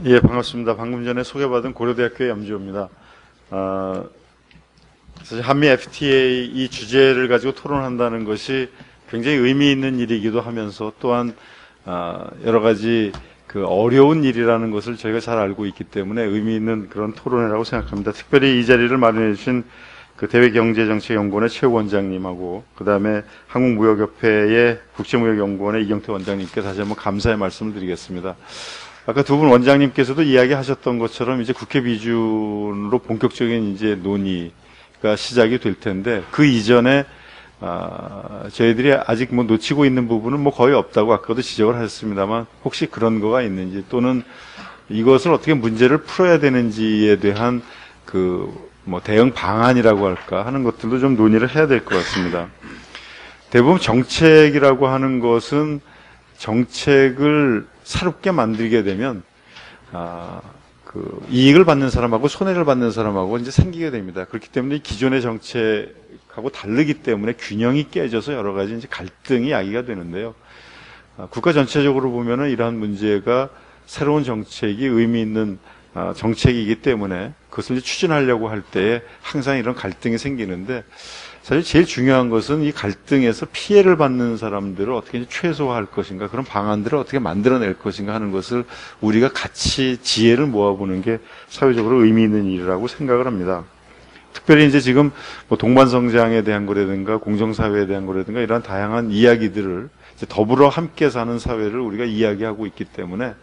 예, 반갑습니다. 방금 전에 소개받은 고려대학교의 염지호입니다. 사실 한미 FTA 이 주제를 가지고 토론한다는 것이 굉장히 의미 있는 일이기도 하면서 또한 여러 가지 그 어려운 일이라는 것을 저희가 잘 알고 있기 때문에 의미 있는 그런 토론이라고 생각합니다. 특별히 이 자리를 마련해 주신 그 대외경제정책연구원의 최 원장님하고 그다음에 한국무역협회의 국제무역연구원의 이경태 원장님께 다시 한번 감사의 말씀을 드리겠습니다. 아까 두 분 원장님께서도 이야기하셨던 것처럼 이제 국회 비준으로 본격적인 이제 논의가 시작이 될 텐데 그 이전에 저희들이 아직 뭐 놓치고 있는 부분은 뭐 거의 없다고 아까도 지적을 하셨습니다만 혹시 그런 거가 있는지 또는 이것을 어떻게 문제를 풀어야 되는지에 대한 그 뭐 대응 방안이라고 할까 하는 것들도 좀 논의를 해야 될 것 같습니다. 대부분 정책이라고 하는 것은 정책을 새롭게 만들게 되면 그 이익을 받는 사람하고 손해를 받는 사람하고 이제 생기게 됩니다. 그렇기 때문에 기존의 정책하고 다르기 때문에 균형이 깨져서 여러 가지 이제 갈등이 야기가 되는데요. 국가 전체적으로 보면은 이러한 문제가 새로운 정책이 의미 있는 정책이기 때문에 그것을 이제 추진하려고 할 때에 항상 이런 갈등이 생기는데 사실 제일 중요한 것은 이 갈등에서 피해를 받는 사람들을 어떻게 이제 최소화할 것인가 그런 방안들을 어떻게 만들어낼 것인가 하는 것을 우리가 같이 지혜를 모아보는 게 사회적으로 의미 있는 일이라고 생각을 합니다. 특별히 이제 지금 뭐 동반성장에 대한 거라든가 공정사회에 대한 거라든가 이런 다양한 이야기들을 이제 더불어 함께 사는 사회를 우리가 이야기하고 있기 때문에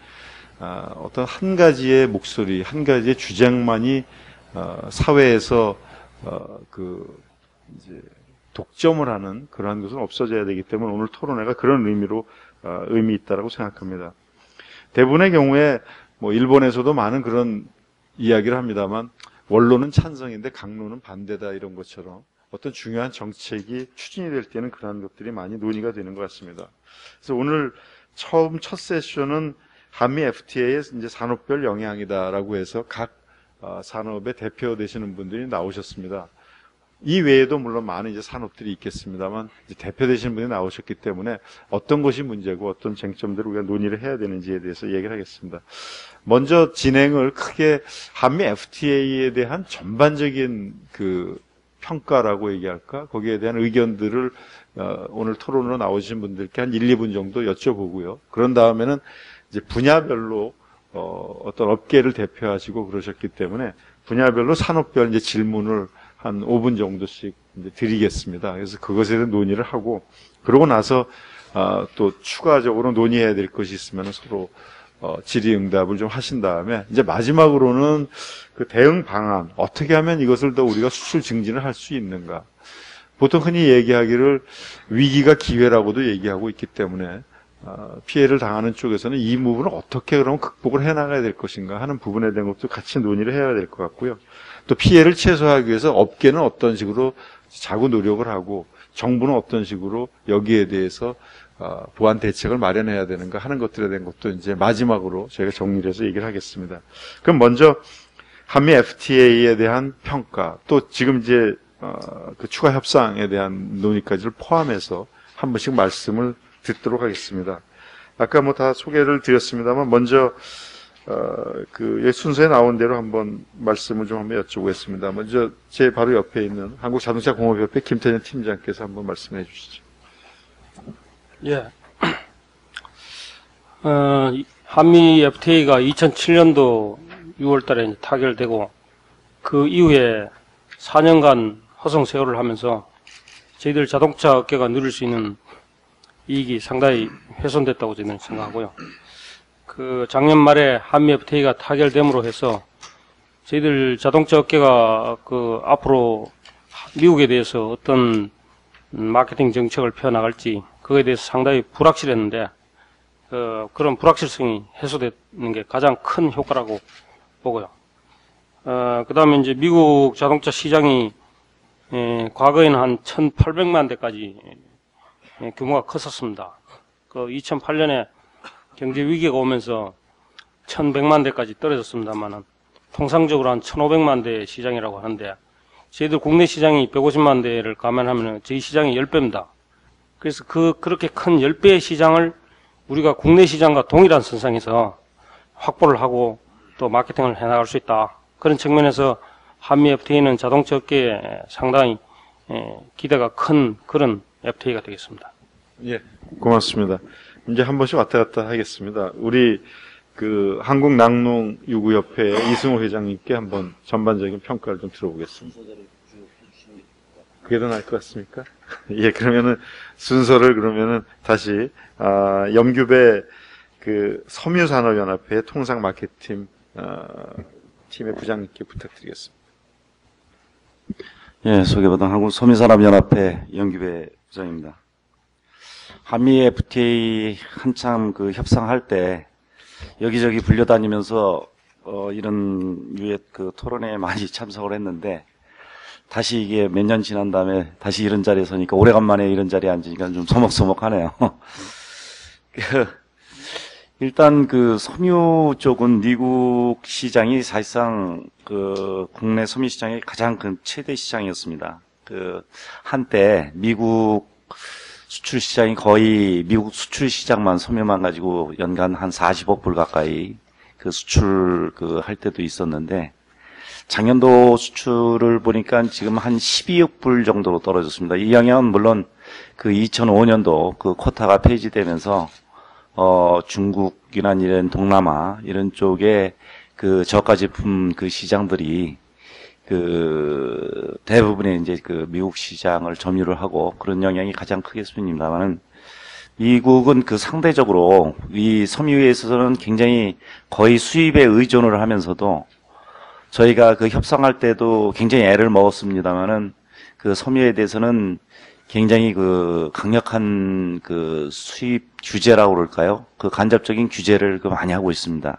어떤 한 가지의 목소리, 한 가지의 주장만이 사회에서 이제 독점을 하는 그러한 것은 없어져야 되기 때문에 오늘 토론회가 그런 의미로 의미 있다라고 생각합니다. 대부분의 경우에 뭐 일본에서도 많은 그런 이야기를 합니다만 원로는 찬성인데 강로는 반대다 이런 것처럼 어떤 중요한 정책이 추진이 될 때는 그러한 것들이 많이 논의가 되는 것 같습니다. 그래서 오늘 첫 세션은 한미 FTA의 이제 산업별 영향이다라고 해서 각 산업의 대표 되시는 분들이 나오셨습니다. 이 외에도 물론 많은 이제 산업들이 있겠습니다만 이제 대표 되시는 분이 나오셨기 때문에 어떤 것이 문제고 어떤 쟁점들을 우리가 논의를 해야 되는지에 대해서 얘기를 하겠습니다. 먼저 진행을 크게 한미 FTA에 대한 전반적인 그 평가라고 얘기할까? 거기에 대한 의견들을 오늘 토론으로 나오신 분들께 한 1, 2분 정도 여쭤보고요. 그런 다음에는 이제 분야별로 어떤 업계를 대표하시고 그러셨기 때문에 분야별로 산업별 이제 질문을 한 5분 정도씩 이제 드리겠습니다. 그래서 그것에 대한 논의를 하고 그러고 나서 또 추가적으로 논의해야 될 것이 있으면 서로 질의응답을 좀 하신 다음에 이제 마지막으로는 그 대응 방안 어떻게 하면 이것을 더 우리가 수출 증진을 할 수 있는가. 보통 흔히 얘기하기를 위기가 기회라고도 얘기하고 있기 때문에 피해를 당하는 쪽에서는 이 부분을 어떻게 그러면 극복을 해나가야 될 것인가 하는 부분에 대한 것도 같이 논의를 해야 될 것 같고요. 또 피해를 최소화하기 위해서 업계는 어떤 식으로 자구 노력을 하고 정부는 어떤 식으로 여기에 대해서 보완 대책을 마련해야 되는가 하는 것들에 대한 것도 이제 마지막으로 저희가 정리를 해서 얘기를 하겠습니다. 그럼 먼저 한미 FTA에 대한 평가 또 지금 이제 그 추가 협상에 대한 논의까지를 포함해서 한 번씩 말씀을 듣도록 하겠습니다. 아까 뭐 다 소개를 드렸습니다만 먼저 그 순서에 나온 대로 한번 말씀을 좀 한번 여쭤보겠습니다. 먼저 제 바로 옆에 있는 한국자동차공업협회 김태년 팀장께서 한번 말씀해 주시죠. 예. 한미 FTA가 2007년도 6월 달에 타결되고 그 이후에 4년간 허송 세월을 하면서 저희들 자동차 업계가 누릴 수 있는 이익이 상당히 훼손됐다고 저는 생각하고요. 그 작년 말에 한미 FTA가 타결됨으로 해서 저희들 자동차 업계가 그 앞으로 미국에 대해서 어떤 마케팅 정책을 펴나갈지 그거에 대해서 상당히 불확실했는데 그런 불확실성이 해소되는 게 가장 큰 효과라고 보고요. 그 다음에 이제 미국 자동차 시장이 과거에는 한 1,800만 대까지 규모가 컸었습니다. 그 2008년에 경제 위기가 오면서 1,100만 대까지 떨어졌습니다만은 통상적으로 한 1,500만 대 시장이라고 하는데 저희들 국내 시장이 150만 대를 감안하면 저희 시장이 10배입니다. 그래서 그렇게 큰 10배의 시장을 우리가 국내 시장과 동일한 선상에서 확보를 하고 또 마케팅을 해나갈 수 있다. 그런 측면에서 한미 FTA는 자동차 업계에 상당히 기대가 큰 그런 FTA가 되겠습니다. 예, 고맙습니다. 이제 한 번씩 왔다 갔다 하겠습니다. 우리 그 한국낙농유구협회 이승호 회장님께 한번 전반적인 평가를 좀 들어보겠습니다. 그게 더 나을 것 같습니까? 예, 그러면은 순서를 그러면은 다시 염규배 그 섬유산업연합회 통상 마케팅 팀의 부장님께 부탁드리겠습니다. 예, 소개받은 한국섬유산업연합회 염규배 부장입니다. 한미 FTA 한참 그 협상할 때 여기저기 불려다니면서 이런 유의 그 토론회에 많이 참석을 했는데 다시 이게 몇 년 지난 다음에 다시 이런 자리에 서니까 오래간만에 이런 자리에 앉으니까 좀 서먹서먹하네요. 일단 그 섬유 쪽은 미국 시장이 사실상 그 국내 섬유 시장의 가장 큰 최대 시장이었습니다. 그 한때 미국 수출 시장이 거의 미국 수출 시장만 섬유만 가지고 연간 한 40억 불 가까이 그 수출 그 할 때도 있었는데 작년도 수출을 보니까 지금 한 12억 불 정도로 떨어졌습니다. 이 영향은 물론 그 2005년도 그 쿼타가 폐지되면서 중국이나 이런 동남아 이런 쪽에 그 저가 제품 그 시장들이 그 대부분의 이제 그 미국 시장을 점유를 하고 그런 영향이 가장 크겠습니다만은 미국은 그 상대적으로 이 섬유에 있어서는 굉장히 거의 수입에 의존을 하면서도 저희가 그 협상할 때도 굉장히 애를 먹었습니다만은 그 섬유에 대해서는 굉장히 그 강력한 그 수입 규제라고 그럴까요? 그 간접적인 규제를 그 많이 하고 있습니다.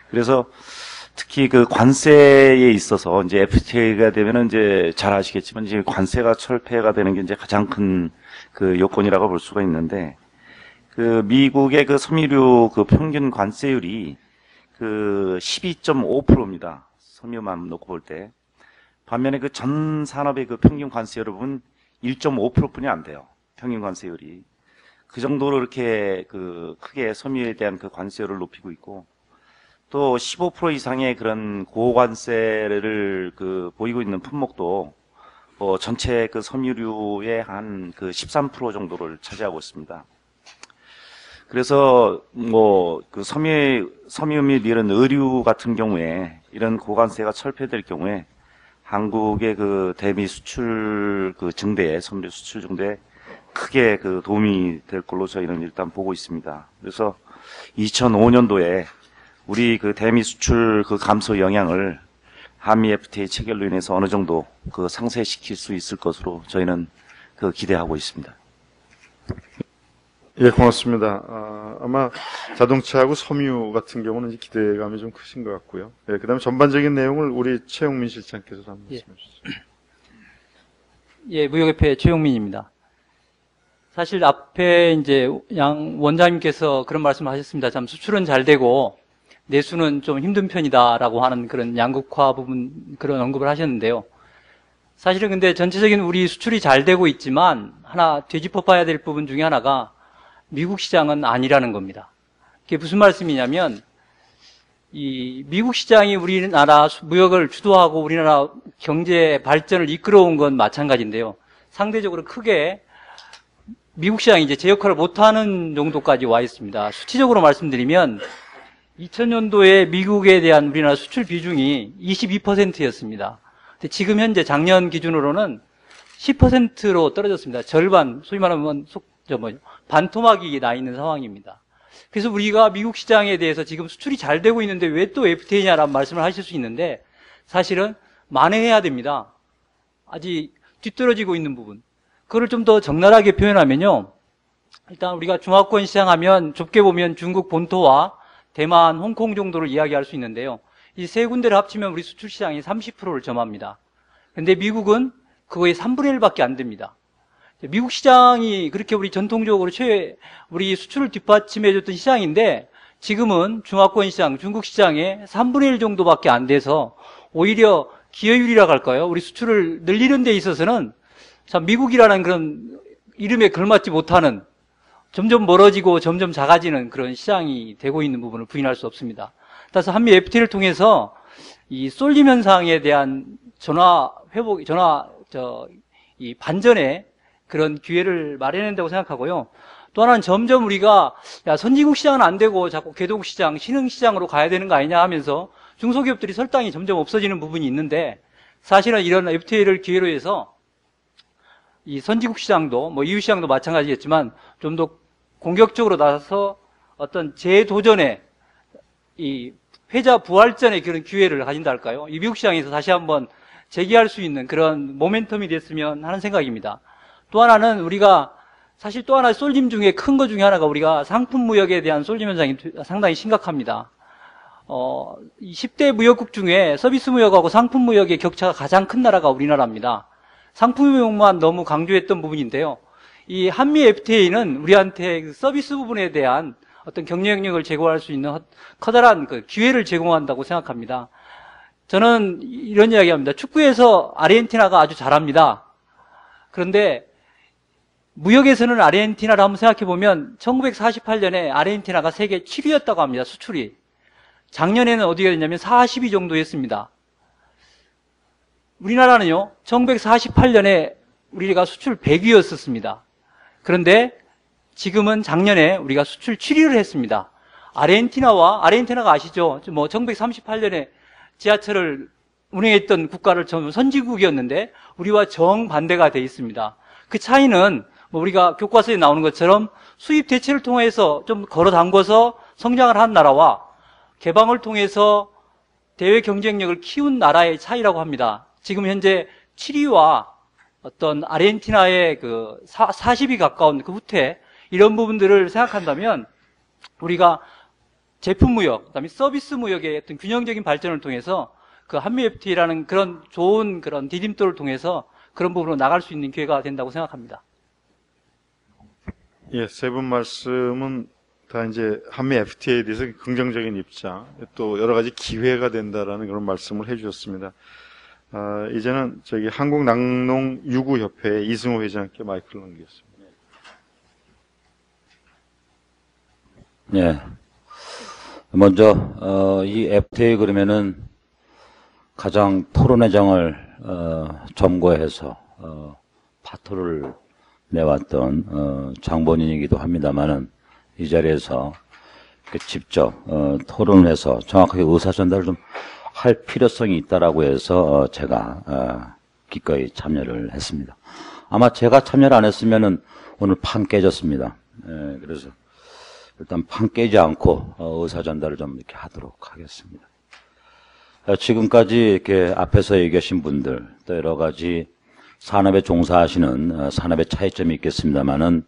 그래서 특히 그 관세에 있어서 이제 FTA가 되면은 이제 잘 아시겠지만 이제 관세가 철폐가 되는 게 이제 가장 큰 그 요건이라고 볼 수가 있는데 그 미국의 그 섬유류 그 평균 관세율이 그 12.5%입니다. 섬유만 놓고 볼 때. 반면에 그 전 산업의 그 평균 관세율을 보면 1.5%뿐이 안 돼요. 평균 관세율이. 그 정도로 이렇게 그 크게 섬유에 대한 그 관세율을 높이고 있고 또 15% 이상의 그런 고관세를 그 보이고 있는 품목도 전체 그 섬유류의 한 그 13% 정도를 차지하고 있습니다. 그래서 뭐 그 섬유 및 이런 의류 같은 경우에 이런 고관세가 철폐될 경우에 한국의 그 대미 수출 그 증대에 섬유 수출 증대에 크게 그 도움이 될 걸로 저희는 일단 보고 있습니다. 그래서 2005년도에 우리 그 대미 수출 그 감소 영향을 한미 FTA 체결로 인해서 어느 정도 그 상쇄시킬 수 있을 것으로 저희는 그 기대하고 있습니다. 예, 고맙습니다. 아마 자동차하고 섬유 같은 경우는 이제 기대감이 좀 크신 것 같고요. 예, 그다음에 전반적인 내용을 우리 최용민 실장께서 한번 말씀해 주시죠. 예, 무역협회 최용민입니다. 사실 앞에 이제 양 원장님께서 그런 말씀을 하셨습니다. 참 수출은 잘 되고 내수는 좀 힘든 편이다라고 하는 그런 양극화 부분 그런 언급을 하셨는데요. 사실은 근데 전체적인 우리 수출이 잘 되고 있지만 하나 되짚어 봐야 될 부분 중에 하나가 미국 시장은 아니라는 겁니다. 그게 무슨 말씀이냐면 이 미국 시장이 우리나라 무역을 주도하고 우리나라 경제 발전을 이끌어온 건 마찬가지인데요. 상대적으로 크게 미국 시장이 이제 제 역할을 못하는 정도까지 와 있습니다. 수치적으로 말씀드리면 2000년도에 미국에 대한 우리나라 수출 비중이 22%였습니다. 근데 지금 현재 작년 기준으로는 10%로 떨어졌습니다. 절반, 소위 말하면 반토막이 나 있는 상황입니다. 그래서 우리가 미국 시장에 대해서 지금 수출이 잘 되고 있는데 왜 또 FTA냐라는 말씀을 하실 수 있는데 사실은 만회해야 됩니다. 아직 뒤떨어지고 있는 부분. 그걸 좀 더 적나라하게 표현하면요. 일단 우리가 중화권 시장 하면 좁게 보면 중국 본토와 대만, 홍콩 정도를 이야기할 수 있는데요. 이 세 군데를 합치면 우리 수출 시장이 30%를 점합니다. 근데 미국은 그거의 3분의 1밖에 안 됩니다. 미국 시장이 그렇게 우리 전통적으로 우리 수출을 뒷받침해줬던 시장인데 지금은 중화권 시장, 중국 시장의 3분의 1 정도밖에 안 돼서 오히려 기여율이라고 할까요? 우리 수출을 늘리는 데 있어서는 참 미국이라는 그런 이름에 걸맞지 못하는 점점 멀어지고 점점 작아지는 그런 시장이 되고 있는 부분을 부인할 수 없습니다. 따라서 한미 FTA를 통해서 이 쏠림 현상에 대한 이 반전의 그런 기회를 마련한다고 생각하고요. 또 하나는 점점 우리가 선진국 시장은 안 되고 자꾸 개도국 시장, 신흥 시장으로 가야 되는 거 아니냐 하면서 중소기업들이 설당이 점점 없어지는 부분이 있는데, 사실은 이런 FTA를 기회로 해서 이 선진국 시장도 뭐 EU 시장도 마찬가지겠지만 좀 더 공격적으로 나서서 어떤 재도전의 이 회자 부활전의 그런 기회를 가진다 할까요? 이 미국 시장에서 다시 한번 재기할 수 있는 그런 모멘텀이 됐으면 하는 생각입니다. 또 하나는 우리가 사실 또 하나 쏠림 중에 큰 거 중에 하나가 우리가 상품 무역에 대한 쏠림 현상이 상당히 심각합니다. 이 10대 무역국 중에 서비스 무역하고 상품 무역의 격차가 가장 큰 나라가 우리나라입니다. 상품 무역만 너무 강조했던 부분인데요. 이 한미 FTA는 우리한테 그 서비스 부분에 대한 어떤 경쟁력을 제고할 수 있는 커다란 그 기회를 제공한다고 생각합니다. 저는 이런 이야기 합니다. 축구에서 아르헨티나가 아주 잘합니다. 그런데 무역에서는 아르헨티나를 한번 생각해 보면 1948년에 아르헨티나가 세계 7위였다고 합니다. 수출이. 작년에는 어디가 됐냐면 40위 정도 했습니다. 우리나라는요, 1948년에 우리가 수출 100위였었습니다. 그런데 지금은 작년에 우리가 수출 7위를 했습니다. 아르헨티나가 아시죠? 뭐 1938년에 지하철을 운행했던 국가를 선진국이었는데 우리와 정반대가 돼 있습니다. 그 차이는 뭐 우리가 교과서에 나오는 것처럼 수입 대체를 통해서 좀 걸어 담궈서 성장을 한 나라와 개방을 통해서 대외 경쟁력을 키운 나라의 차이라고 합니다. 지금 현재 7위와 어떤 아르헨티나의 그 40위 가까운 그 후퇴, 이런 부분들을 생각한다면 우리가 제품 무역, 그다음에 서비스 무역의 어떤 균형적인 발전을 통해서 그 한미 FTA라는 그런 좋은 그런 디딤돌을 통해서 그런 부분으로 나갈 수 있는 기회가 된다고 생각합니다. 예, 세 분 말씀은 다 이제 한미 FTA에 대해서 긍정적인 입장, 또 여러 가지 기회가 된다라는 그런 말씀을 해주셨습니다. 이제는 저기 한국낙농유구협회 이승호 회장께 마이크를 넘기겠습니다. 네. 먼저, 이 FTA 그러면은 가장 토론회장을, 점거해서, 파토를 내왔던, 장본인이기도 합니다만은 이 자리에서 직접, 토론을 해서 정확하게 의사전달을 좀 할 필요성이 있다라고 해서, 제가, 기꺼이 참여를 했습니다. 아마 제가 참여를 안 했으면은 오늘 판 깨졌습니다. 그래서 일단 판 깨지 않고 의사전달을 좀 이렇게 하도록 하겠습니다. 지금까지 이렇게 앞에서 얘기하신 분들, 또 여러 가지 산업에 종사하시는 산업의 차이점이 있겠습니다만은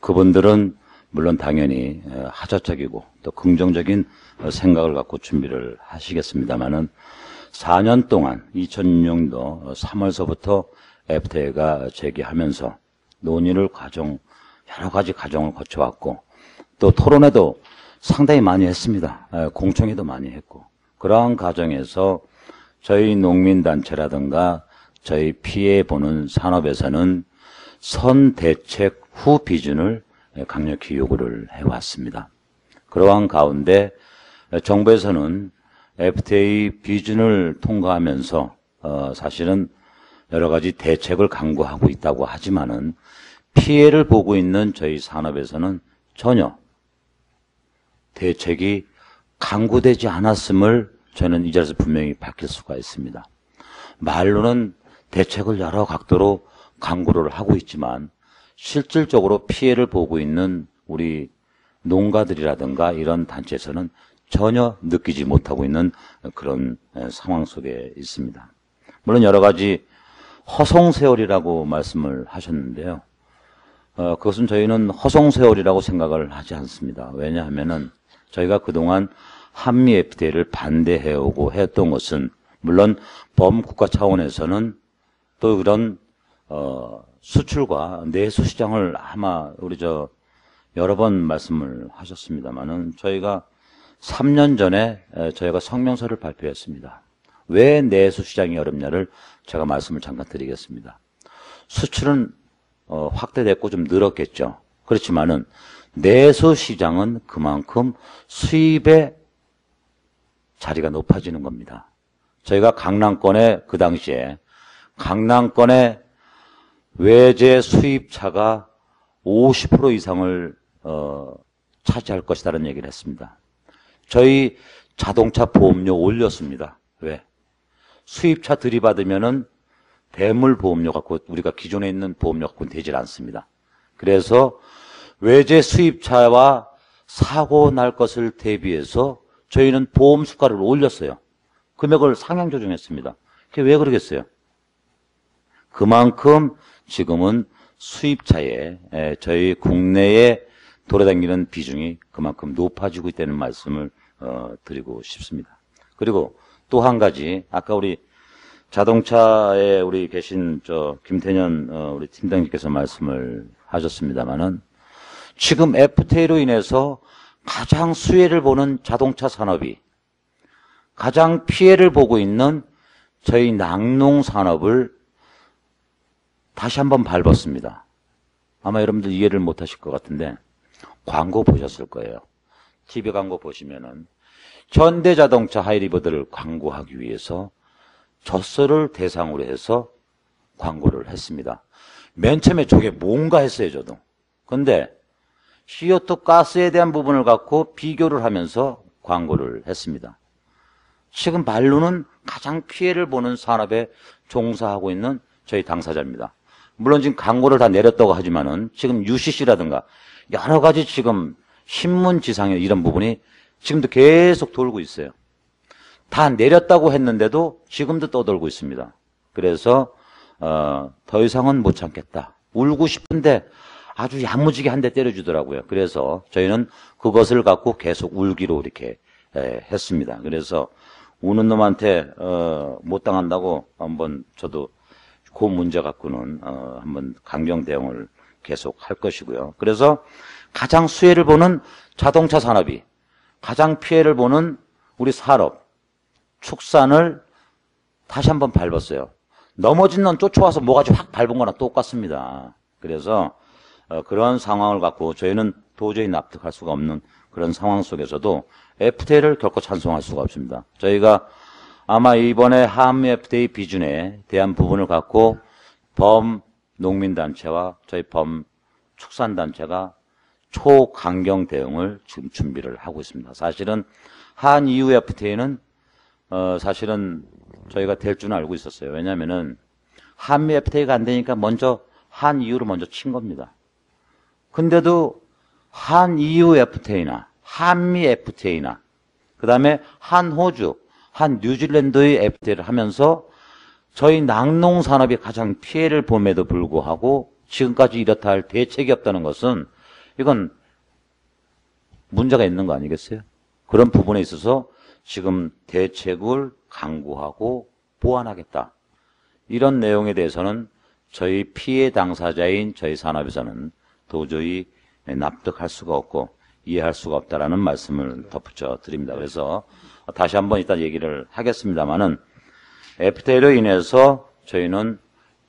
그분들은 물론 당연히 하자적이고 또 긍정적인 생각을 갖고 준비를 하시겠습니다만은 4년 동안 2006년도 3월서부터 FTA가 제기하면서 논의를 여러 가지 과정을 거쳐왔고 또 토론회도 상당히 많이 했습니다. 공청회도 많이 했고 그러한 과정에서 저희 농민단체라든가 저희 피해보는 산업에서는 선대책 후 비준을 강력히 요구를 해왔습니다. 그러한 가운데 정부에서는 FTA 비준을 통과하면서 사실은 여러 가지 대책을 강구하고 있다고 하지만은 피해를 보고 있는 저희 산업에서는 전혀 대책이 강구되지 않았음을 저는 이 자리에서 분명히 밝힐 수가 있습니다. 말로는 대책을 여러 각도로 강구를 하고 있지만 실질적으로 피해를 보고 있는 우리 농가들이라든가 이런 단체에서는 전혀 느끼지 못하고 있는 그런 상황 속에 있습니다. 물론 여러 가지 허송세월이라고 말씀을 하셨는데요. 그것은 저희는 허송세월이라고 생각을 하지 않습니다. 왜냐하면은 저희가 그동안 한미 FTA를 반대해오고 했던 것은 물론 범국가 차원에서는 또 그런 수출과 내수 시장을 아마 우리 여러 번 말씀을 하셨습니다만은 저희가 3년 전에 저희가 성명서를 발표했습니다. 왜 내수 시장이 어렵냐를 제가 말씀을 잠깐 드리겠습니다. 수출은 확대됐고 좀 늘었겠죠. 그렇지만은 내수 시장은 그만큼 수입의 자리가 높아지는 겁니다. 저희가 강남권에 그 당시에 강남권에 외제 수입차가 50% 이상을 차지할 것이다라는 얘기를 했습니다. 저희 자동차 보험료 올렸습니다. 왜? 수입차 들이받으면은 대물 보험료 갖고 우리가 기존에 있는 보험료 갖고는 되질 않습니다. 그래서 외제 수입차와 사고 날 것을 대비해서 저희는 보험 수가를 올렸어요. 금액을 상향 조정했습니다. 그게 왜 그러겠어요? 그만큼 지금은 수입차에 저희 국내에 돌아다니는 비중이 그만큼 높아지고 있다는 말씀을 드리고 싶습니다. 그리고 또 한 가지, 아까 우리 자동차에 우리 계신 김태년 우리 팀장님께서 말씀을 하셨습니다만은 지금 FTA로 인해서 가장 수혜를 보는 자동차 산업이 가장 피해를 보고 있는 저희 낙농 산업을 다시 한번 밟았습니다. 아마 여러분들 이해를 못 하실 것 같은데 광고 보셨을 거예요. TV 광고 보시면은 현대자동차 하이리버드를 광고하기 위해서 젖소를 대상으로 해서 광고를 했습니다. 맨 처음에 저게 뭔가 했어요, 저도. 근데 CO2 가스에 대한 부분을 갖고 비교를 하면서 광고를 했습니다. 지금 말로는 가장 피해를 보는 산업에 종사하고 있는 저희 당사자입니다. 물론 지금 광고를 다 내렸다고 하지만은 지금 UCC라든가 여러 가지 지금 신문 지상에 이런 부분이 지금도 계속 돌고 있어요. 다 내렸다고 했는데도 지금도 떠돌고 있습니다. 그래서 더 이상은 못 참겠다. 울고 싶은데 아주 야무지게 한 대 때려주더라고요. 그래서 저희는 그것을 갖고 계속 울기로 이렇게 했습니다. 그래서 우는 놈한테 못 당한다고 한번 저도 그 문제 갖고는 한번 강경 대응을 계속 할 것이고요. 그래서 가장 수혜를 보는 자동차 산업이 가장 피해를 보는 우리 산업, 축산을 다시 한번 밟았어요. 넘어진 놈 쫓아와서 뭐가지 확 밟은 거나 똑같습니다. 그래서 그런 상황을 갖고 저희는 도저히 납득할 수가 없는 그런 상황 속에서도 FTA를 결코 찬성할 수가 없습니다. 저희가 아마 이번에 한미 FTA 비준에 대한 부분을 갖고 범농민단체와 저희 범축산단체가 초강경 대응을 지금 준비를 하고 있습니다. 사실은 한 EU FTA는 사실은 저희가 될 줄은 알고 있었어요. 왜냐면은 한미 FTA가 안 되니까 먼저 한 EU로 먼저 친 겁니다. 근데도 한 EU FTA나 한미 FTA나 그 다음에 한 호주, 한 뉴질랜드의 FTA를 하면서 저희 낙농 산업이 가장 피해를 봄에도 불구하고 지금까지 이렇다 할 대책이 없다는 것은 이건 문제가 있는 거 아니겠어요? 그런 부분에 있어서 지금 대책을 강구하고 보완하겠다. 이런 내용에 대해서는 저희 피해 당사자인 저희 산업에서는 도저히 납득할 수가 없고 이해할 수가 없다라는 말씀을 덧붙여 드립니다. 그래서 다시 한번 이따 얘기를 하겠습니다만은 FTA로 인해서 저희는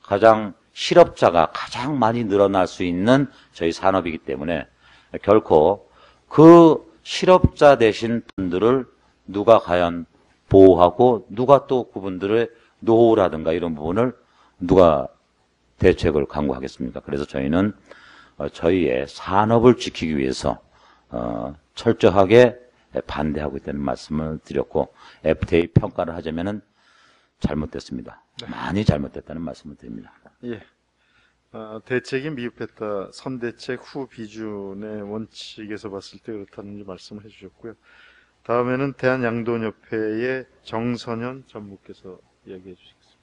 가장 실업자가 가장 많이 늘어날 수 있는 저희 산업이기 때문에 결코 그 실업자 되신 분들을 누가 과연 보호하고 누가 또 그분들의 노후라든가 이런 부분을 누가 대책을 강구하겠습니까? 그래서 저희는 저희의 산업을 지키기 위해서 철저하게 반대하고 있다는 말씀을 드렸고 FTA 평가를 하자면은 잘못됐습니다. 많이 잘못됐다는 말씀을 드립니다. 예. 대책이 미흡했다. 선대책 후 비준의 원칙에서 봤을 때 그렇다는 말씀을 해주셨고요. 다음에는 대한양돈협회의 정선현 전무께서 이야기해 주시겠습니다.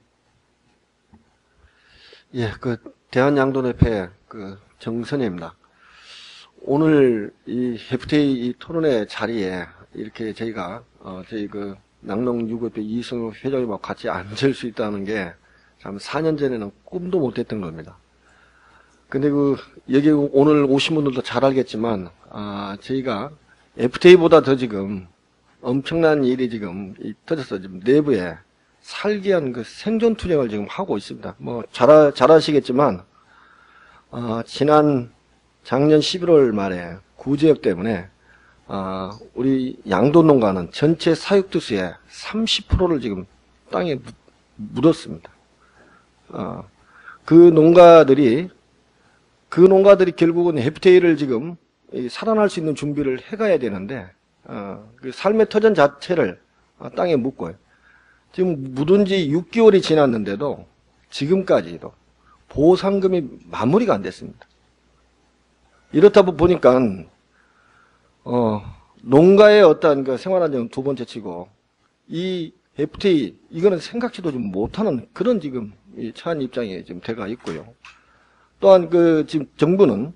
예, 대한양돈협회 정선혜입니다. 오늘 이 FTA 이 토론회 자리에 이렇게 저희가 저희 낙농유구협회 이승우 회장님하고 같이 앉을 수 있다는 게 참 4년 전에는 꿈도 못했던 겁니다. 근데 여기 오늘 오신 분들도 잘 알겠지만 저희가 FTA보다 더 지금 엄청난 일이 지금 터져서 지금 내부에 살기 위한 생존 투쟁을 지금 하고 있습니다. 잘 아시겠지만 작년 11월 말에 구제역 때문에 우리 양돈 농가는 전체 사육투수의 30%를 지금 땅에 묻었습니다. 그 농가들이 결국은 FTA를 지금 살아날 수 있는 준비를 해가야 되는데, 그 삶의 터전 자체를 땅에 묻고요. 지금 묻은 지 6개월이 지났는데도 지금까지도 보상금이 마무리가 안 됐습니다. 이렇다 보니까, 농가의 어떤 그 생활안정은 두 번째 치고, 이 FTA, 이거는 생각지도 좀 못하는 그런 지금 처한 입장에 지금 돼가 있고요. 또한 지금 정부는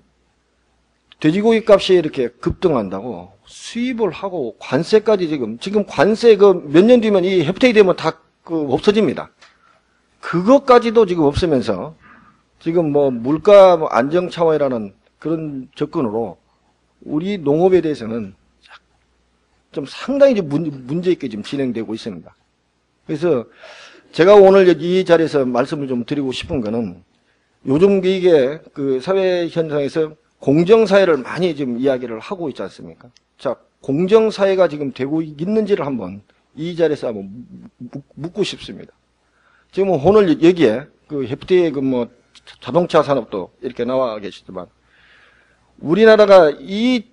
돼지고기 값이 이렇게 급등한다고 수입을 하고 관세까지 지금 관세 몇 년 뒤면 이 FTA 되면 다 없어집니다. 그것까지도 지금 없으면서 지금 물가 안정 차원이라는 그런 접근으로 우리 농업에 대해서는 좀 상당히 문제 있게 지금 진행되고 있습니다. 그래서 제가 오늘 이 자리에서 말씀을 좀 드리고 싶은 거는 요즘 이게 그 사회 현상에서 공정사회를 많이 지금 이야기를 하고 있지 않습니까? 자, 공정사회가 지금 되고 있는지를 한번 이 자리에서 한번 묻고 싶습니다. 지금 오늘 여기에 그 FTA 자동차 산업도 이렇게 나와 계시지만 우리나라가 이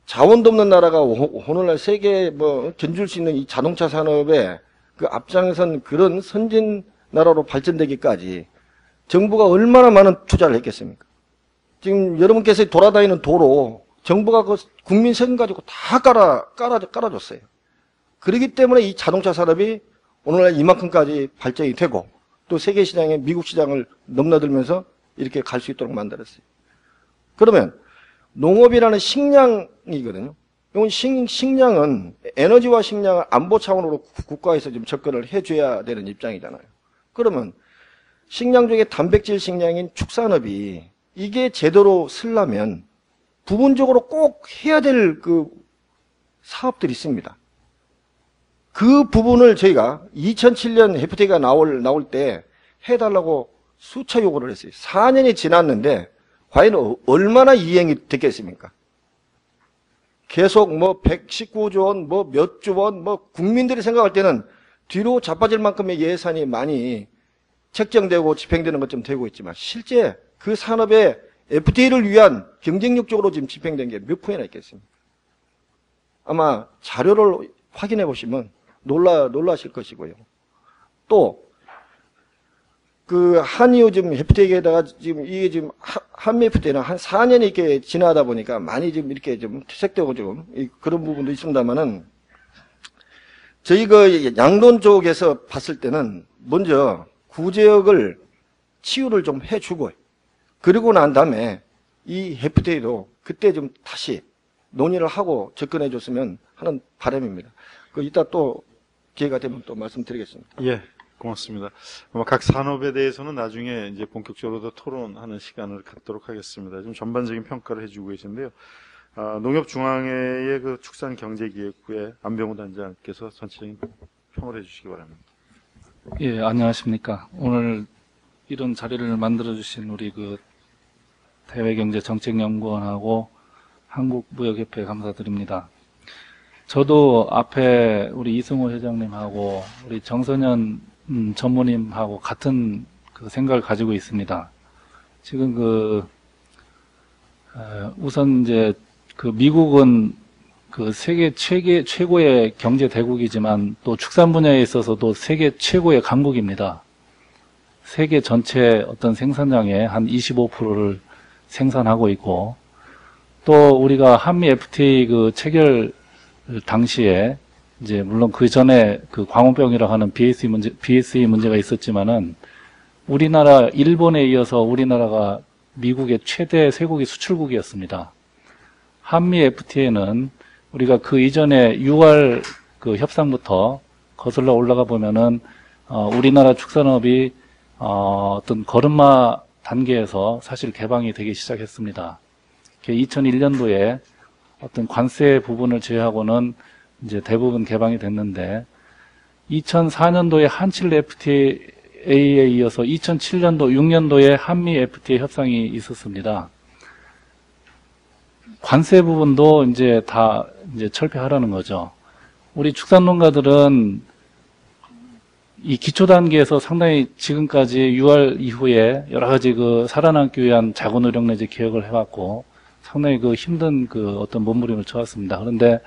자원도 없는 나라가 오늘날 세계에 견줄 수 있는 이 자동차 산업에 그 앞장선 그런 선진 나라로 발전되기까지 정부가 얼마나 많은 투자를 했겠습니까? 지금 여러분께서 돌아다니는 도로 정부가 그 국민 세금 가지고 다 깔아줬어요. 그렇기 때문에 이 자동차 산업이 오늘날 이만큼까지 발전이 되고 또 세계 시장에 미국 시장을 넘나들면서 이렇게 갈 수 있도록 만들었어요. 그러면 농업이라는 식량이거든요. 이건 식량은 에너지와 식량을 안보 차원으로 국가에서 좀 접근을 해줘야 되는 입장이잖아요. 그러면 식량 중에 단백질 식량인 축산업이 이게 제대로 쓰려면 부분적으로 꼭 해야 될 그 사업들이 있습니다. 그 부분을 저희가 2007년 FTA가 나올 때 해달라고 수차 요구를 했어요. 4년이 지났는데 과연 얼마나 이행이 됐겠습니까? 계속 119조 원, 몇 조 원, 국민들이 생각할 때는 뒤로 자빠질 만큼의 예산이 많이 책정되고 집행되는 것 좀 되고 있지만 실제 그 산업의 FTA를 위한 경쟁력적으로 지금 집행된 게 몇 푼이나 있겠습니까? 아마 자료를 확인해 보시면 놀라실 것이고요. 또 그 한미우 지금 FTA에다가 지금 이게 지금 한미 FTA는 한 4년이 이렇게 지나다 보니까 많이 좀 이렇게 좀 퇴색되고 좀 그런 부분도 있습니다만은 저희 그 양돈 쪽에서 봤을 때는 먼저 구제역을 치유를 좀 해주고 그리고 난 다음에 이 FTA도 그때 좀 다시 논의를 하고 접근해 줬으면 하는 바람입니다. 이따 또 기회가 되면 또 말씀드리겠습니다. 예, 고맙습니다. 아마 각 산업에 대해서는 나중에 이제 본격적으로 더 토론하는 시간을 갖도록 하겠습니다. 좀 전반적인 평가를 해주고 계신데요. 농협중앙회의 그 축산경제기획부의 안병우 단장께서 전체적인 평을 해주시기 바랍니다. 예, 안녕하십니까. 오늘 이런 자리를 만들어주신 우리 그 대외경제정책연구원하고 한국무역협회 감사드립니다. 저도 앞에 우리 이승호 회장님하고 우리 정선현 전무님하고 같은 그 생각을 가지고 있습니다. 지금 우선 이제 그 미국은 그 세계 최고의 경제 대국이지만 또 축산 분야에 있어서도 세계 최고의 강국입니다. 세계 전체 어떤 생산량의 한 25%를 생산하고 있고 또 우리가 한미 FTA 그 체결 당시에 이제 물론 그 전에 그 광우병이라고 하는 BSE 문제가 있었지만은 우리나라 일본에 이어서 우리나라가 미국의 최대 쇠고기 수출국이었습니다. 한미 FTA는 우리가 그 이전에 6월 그 협상부터 거슬러 올라가 보면은 우리나라 축산업이 어떤 걸음마 단계에서 사실 개방이 되기 시작했습니다. 2001년도에 어떤 관세 부분을 제외하고는 이제 대부분 개방이 됐는데 2004년도에 한칠 FTA에 이어서 2007년도, 6년도에 한미 FTA 협상이 있었습니다. 관세 부분도 이제 다 이제 철폐하라는 거죠. 우리 축산농가들은 이 기초 단계에서 상당히 지금까지 6월 이후에 여러 가지 그 살아남기 위한 자구노력 내지 개혁을 해왔고 상당히 그 힘든 그 어떤 몸부림을 쳐왔습니다. 그런데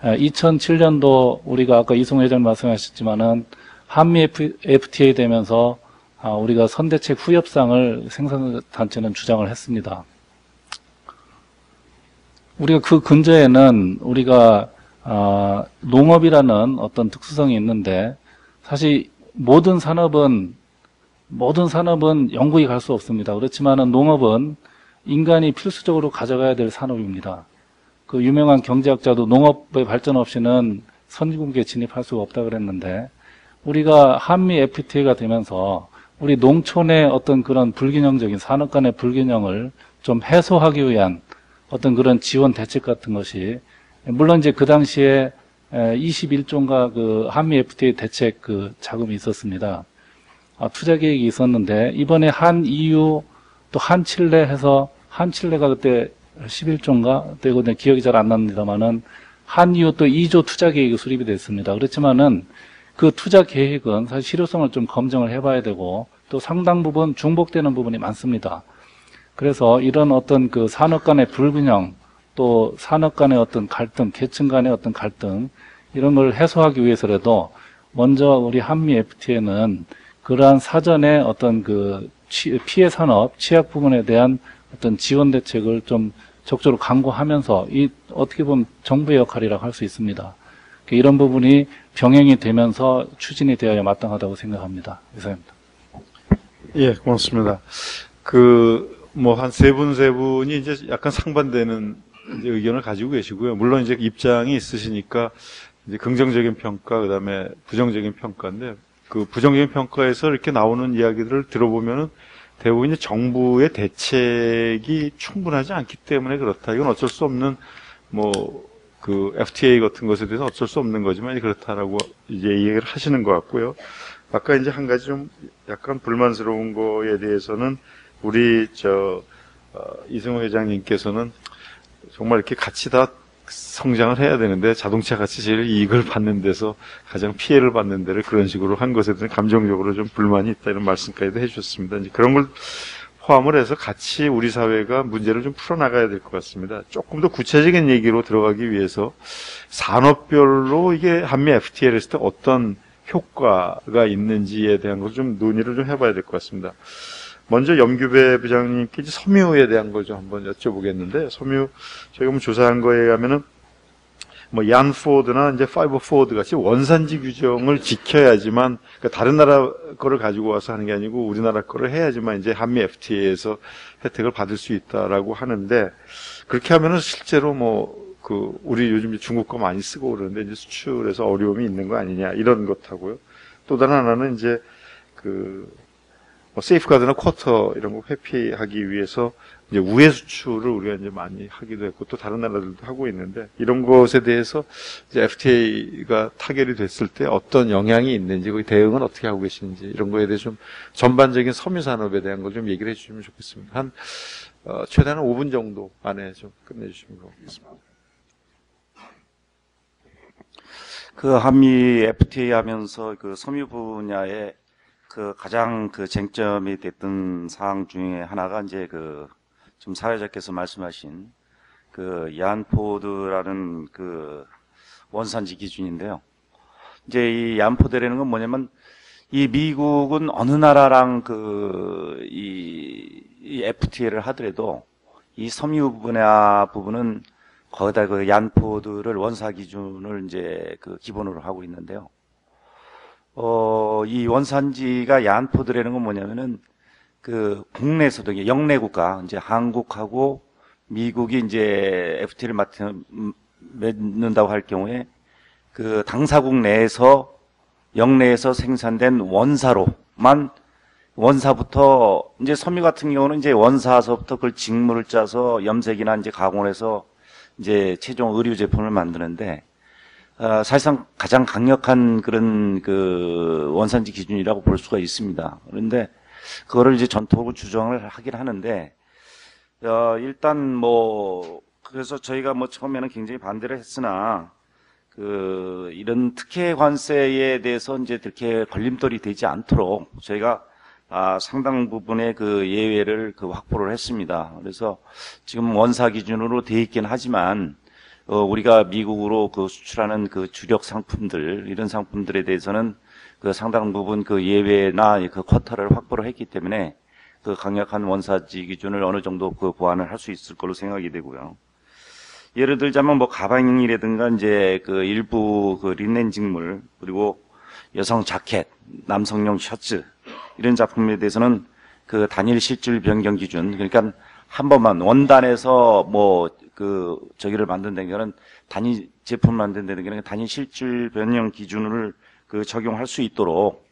2007년도 우리가 아까 이승호 회장 말씀하셨지만은 한미 FTA 되면서 우리가 선대책 후협상을 생산단체는 주장을 했습니다. 우리가 그 근저에는 우리가 농업이라는 어떤 특수성이 있는데 사실 모든 산업은 영국이 갈 수 없습니다. 그렇지만은 농업은 인간이 필수적으로 가져가야 될 산업입니다. 그 유명한 경제학자도 농업의 발전 없이는 선진국에 진입할 수가 없다 그랬는데 우리가 한미 FTA가 되면서 우리 농촌의 어떤 그런 불균형적인 산업 간의 불균형을 좀 해소하기 위한 어떤 그런 지원 대책 같은 것이 물론 이제 그 당시에 21조인가 그 한미 FTA 대책 그 자금이 있었습니다. 투자 계획이 있었는데 이번에 한 EU 또 한 칠레 해서 한 칠레가 그때 11조인가 되고 기억이 잘 안 납니다만은 한 EU 또 2조 투자 계획이 수립이 됐습니다. 그렇지만은 그 투자 계획은 사실 실효성을 좀 검증을 해봐야 되고 또 상당 부분 중복되는 부분이 많습니다. 그래서 이런 어떤 그 산업 간의 불균형 또 산업 간의 어떤 갈등, 계층 간의 어떤 갈등 이런 걸 해소하기 위해서라도 먼저 우리 한미 FTA는 그러한 사전에 어떤 그 피해 산업, 취약 부분에 대한 어떤 지원 대책을 좀 적극적으로 강구하면서 이 어떻게 보면 정부의 역할이라고 할 수 있습니다. 이런 부분이 병행이 되면서 추진이 되어야 마땅하다고 생각합니다. 이상입니다. 예, 고맙습니다. 뭐 한 세 분이 이제 약간 상반되는 이제 의견을 가지고 계시고요. 물론 이제 입장이 있으시니까 이제 긍정적인 평가, 그다음에 부정적인 평가인데 그 부정적인 평가에서 이렇게 나오는 이야기들을 들어보면은 대부분 이제 정부의 대책이 충분하지 않기 때문에 그렇다. 이건 어쩔 수 없는 그 FTA 같은 것에 대해서 어쩔 수 없는 거지만 그렇다라고 이제 얘기를 하시는 것 같고요. 아까 이제 한 가지 좀 약간 불만스러운 거에 대해서는 우리 이승호 회장님께서는 정말 이렇게 같이 다 성장을 해야 되는데 자동차 같이 제일 이익을 받는 데서 가장 피해를 받는 데를 그런 식으로 한 것에 대해서 감정적으로 좀 불만이 있다 이런 말씀까지도 해주셨습니다. 이제 그런 걸 포함을 해서 같이 우리 사회가 문제를 좀 풀어나가야 될 것 같습니다. 조금 더 구체적인 얘기로 들어가기 위해서 산업별로 이게 한미 FTA를 했을 때 어떤 효과가 있는지에 대한 걸 좀 논의를 좀 해봐야 될 것 같습니다. 먼저 염규배 부장님께 이제 섬유에 대한 걸 좀 한번 여쭤보겠는데, 섬유, 저희가 조사한 거에 의하면은, 얀포드나 이제 파이버포드 같이 원산지 규정을 지켜야지만, 그러니까 다른 나라 거를 가지고 와서 하는 게 아니고 우리나라 거를 해야지만 이제 한미 FTA에서 혜택을 받을 수 있다라고 하는데, 그렇게 하면은 실제로 우리 요즘 중국 거 많이 쓰고 그러는데 이제 수출에서 어려움이 있는 거 아니냐, 이런 것하고요. 또 다른 하나는 이제 세이프가드나 쿼터 이런 거 회피하기 위해서 이제 우회 수출을 우리가 이제 많이 하기도 했고 또 다른 나라들도 하고 있는데 이런 것에 대해서 이제 FTA가 타결이 됐을 때 어떤 영향이 있는지 그 대응은 어떻게 하고 계시는지 이런 거에 대해서 좀 전반적인 섬유 산업에 대한 걸 좀 얘기를 해주시면 좋겠습니다. 최대한 5분 정도 안에 좀 끝내주시면 좋겠습니다. 그 한미 FTA 하면서 그 섬유 분야에 가장 쟁점이 됐던 사항 중에 하나가 이제 지금 사회자께서 말씀하신 얀포드라는 원산지 기준인데요. 이제 이 얀포드라는 건 뭐냐면 이 미국은 어느 나라랑 이 FTA를 하더라도 이 섬유 분야 부분은 거기다 얀포드를 원사 기준을 이제 기본으로 하고 있는데요. 이 원산지가 얀포드라는 건 뭐냐면은 국내에서도 영내 국가, 이제 한국하고 미국이 이제 FTA를 맺는다고 할 경우에 당사국 내에서 영내에서 생산된 원사부터 이제 섬유 같은 경우는 이제 원사서부터 그걸 직물을 짜서 염색이나 이제 가공을 해서 이제 최종 의류 제품을 만드는데 사실상 가장 강력한 그런 원산지 기준이라고 볼 수가 있습니다. 그런데 그거를 이제 전통으로 주장을 하긴 하는데 일단 그래서 저희가 뭐 처음에는 굉장히 반대를 했으나 이런 특혜 관세에 대해서 이제 이렇게 걸림돌이 되지 않도록 저희가 상당 부분의 그 예외를 확보를 했습니다. 그래서 지금 원사 기준으로 돼 있긴 하지만 우리가 미국으로 수출하는 주력 상품들, 이런 상품들에 대해서는 상당 부분 예외나 쿼터를 확보를 했기 때문에 강력한 원사지 기준을 어느 정도 보완을 할 수 있을 걸로 생각이 되고요. 예를 들자면 뭐 가방이라든가 이제 일부 린넨 직물, 그리고 여성 자켓, 남성용 셔츠, 이런 작품에 대해서는 단일 실질 변경 기준, 그러니까 한 번만 원단에서 저기를 만든다는 거는 단위 제품 만든다는 거는 단위 실질 변경 기준을 적용할 수 있도록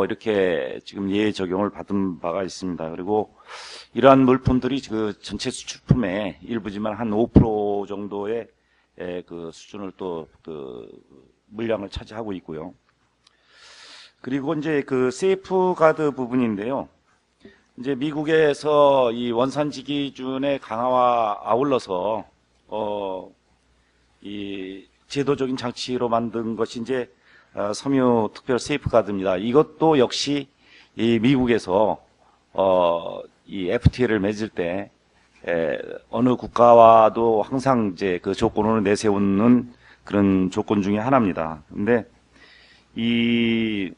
이렇게 지금 예외 적용을 받은 바가 있습니다. 그리고 이러한 물품들이 전체 수출품의 일부지만 한 5% 정도의 수준을 또 물량을 차지하고 있고요. 그리고 이제 세이프가드 부분인데요. 이제 미국에서 이 원산지 기준의 강화와 아울러서 이 제도적인 장치로 만든 것이 이제 섬유 특별 세이프가드입니다. 이것도 역시 이 미국에서 이 FTA를 맺을 때 어느 국가와도 항상 이제 조건을 내세우는 그런 조건 중에 하나입니다. 근데 이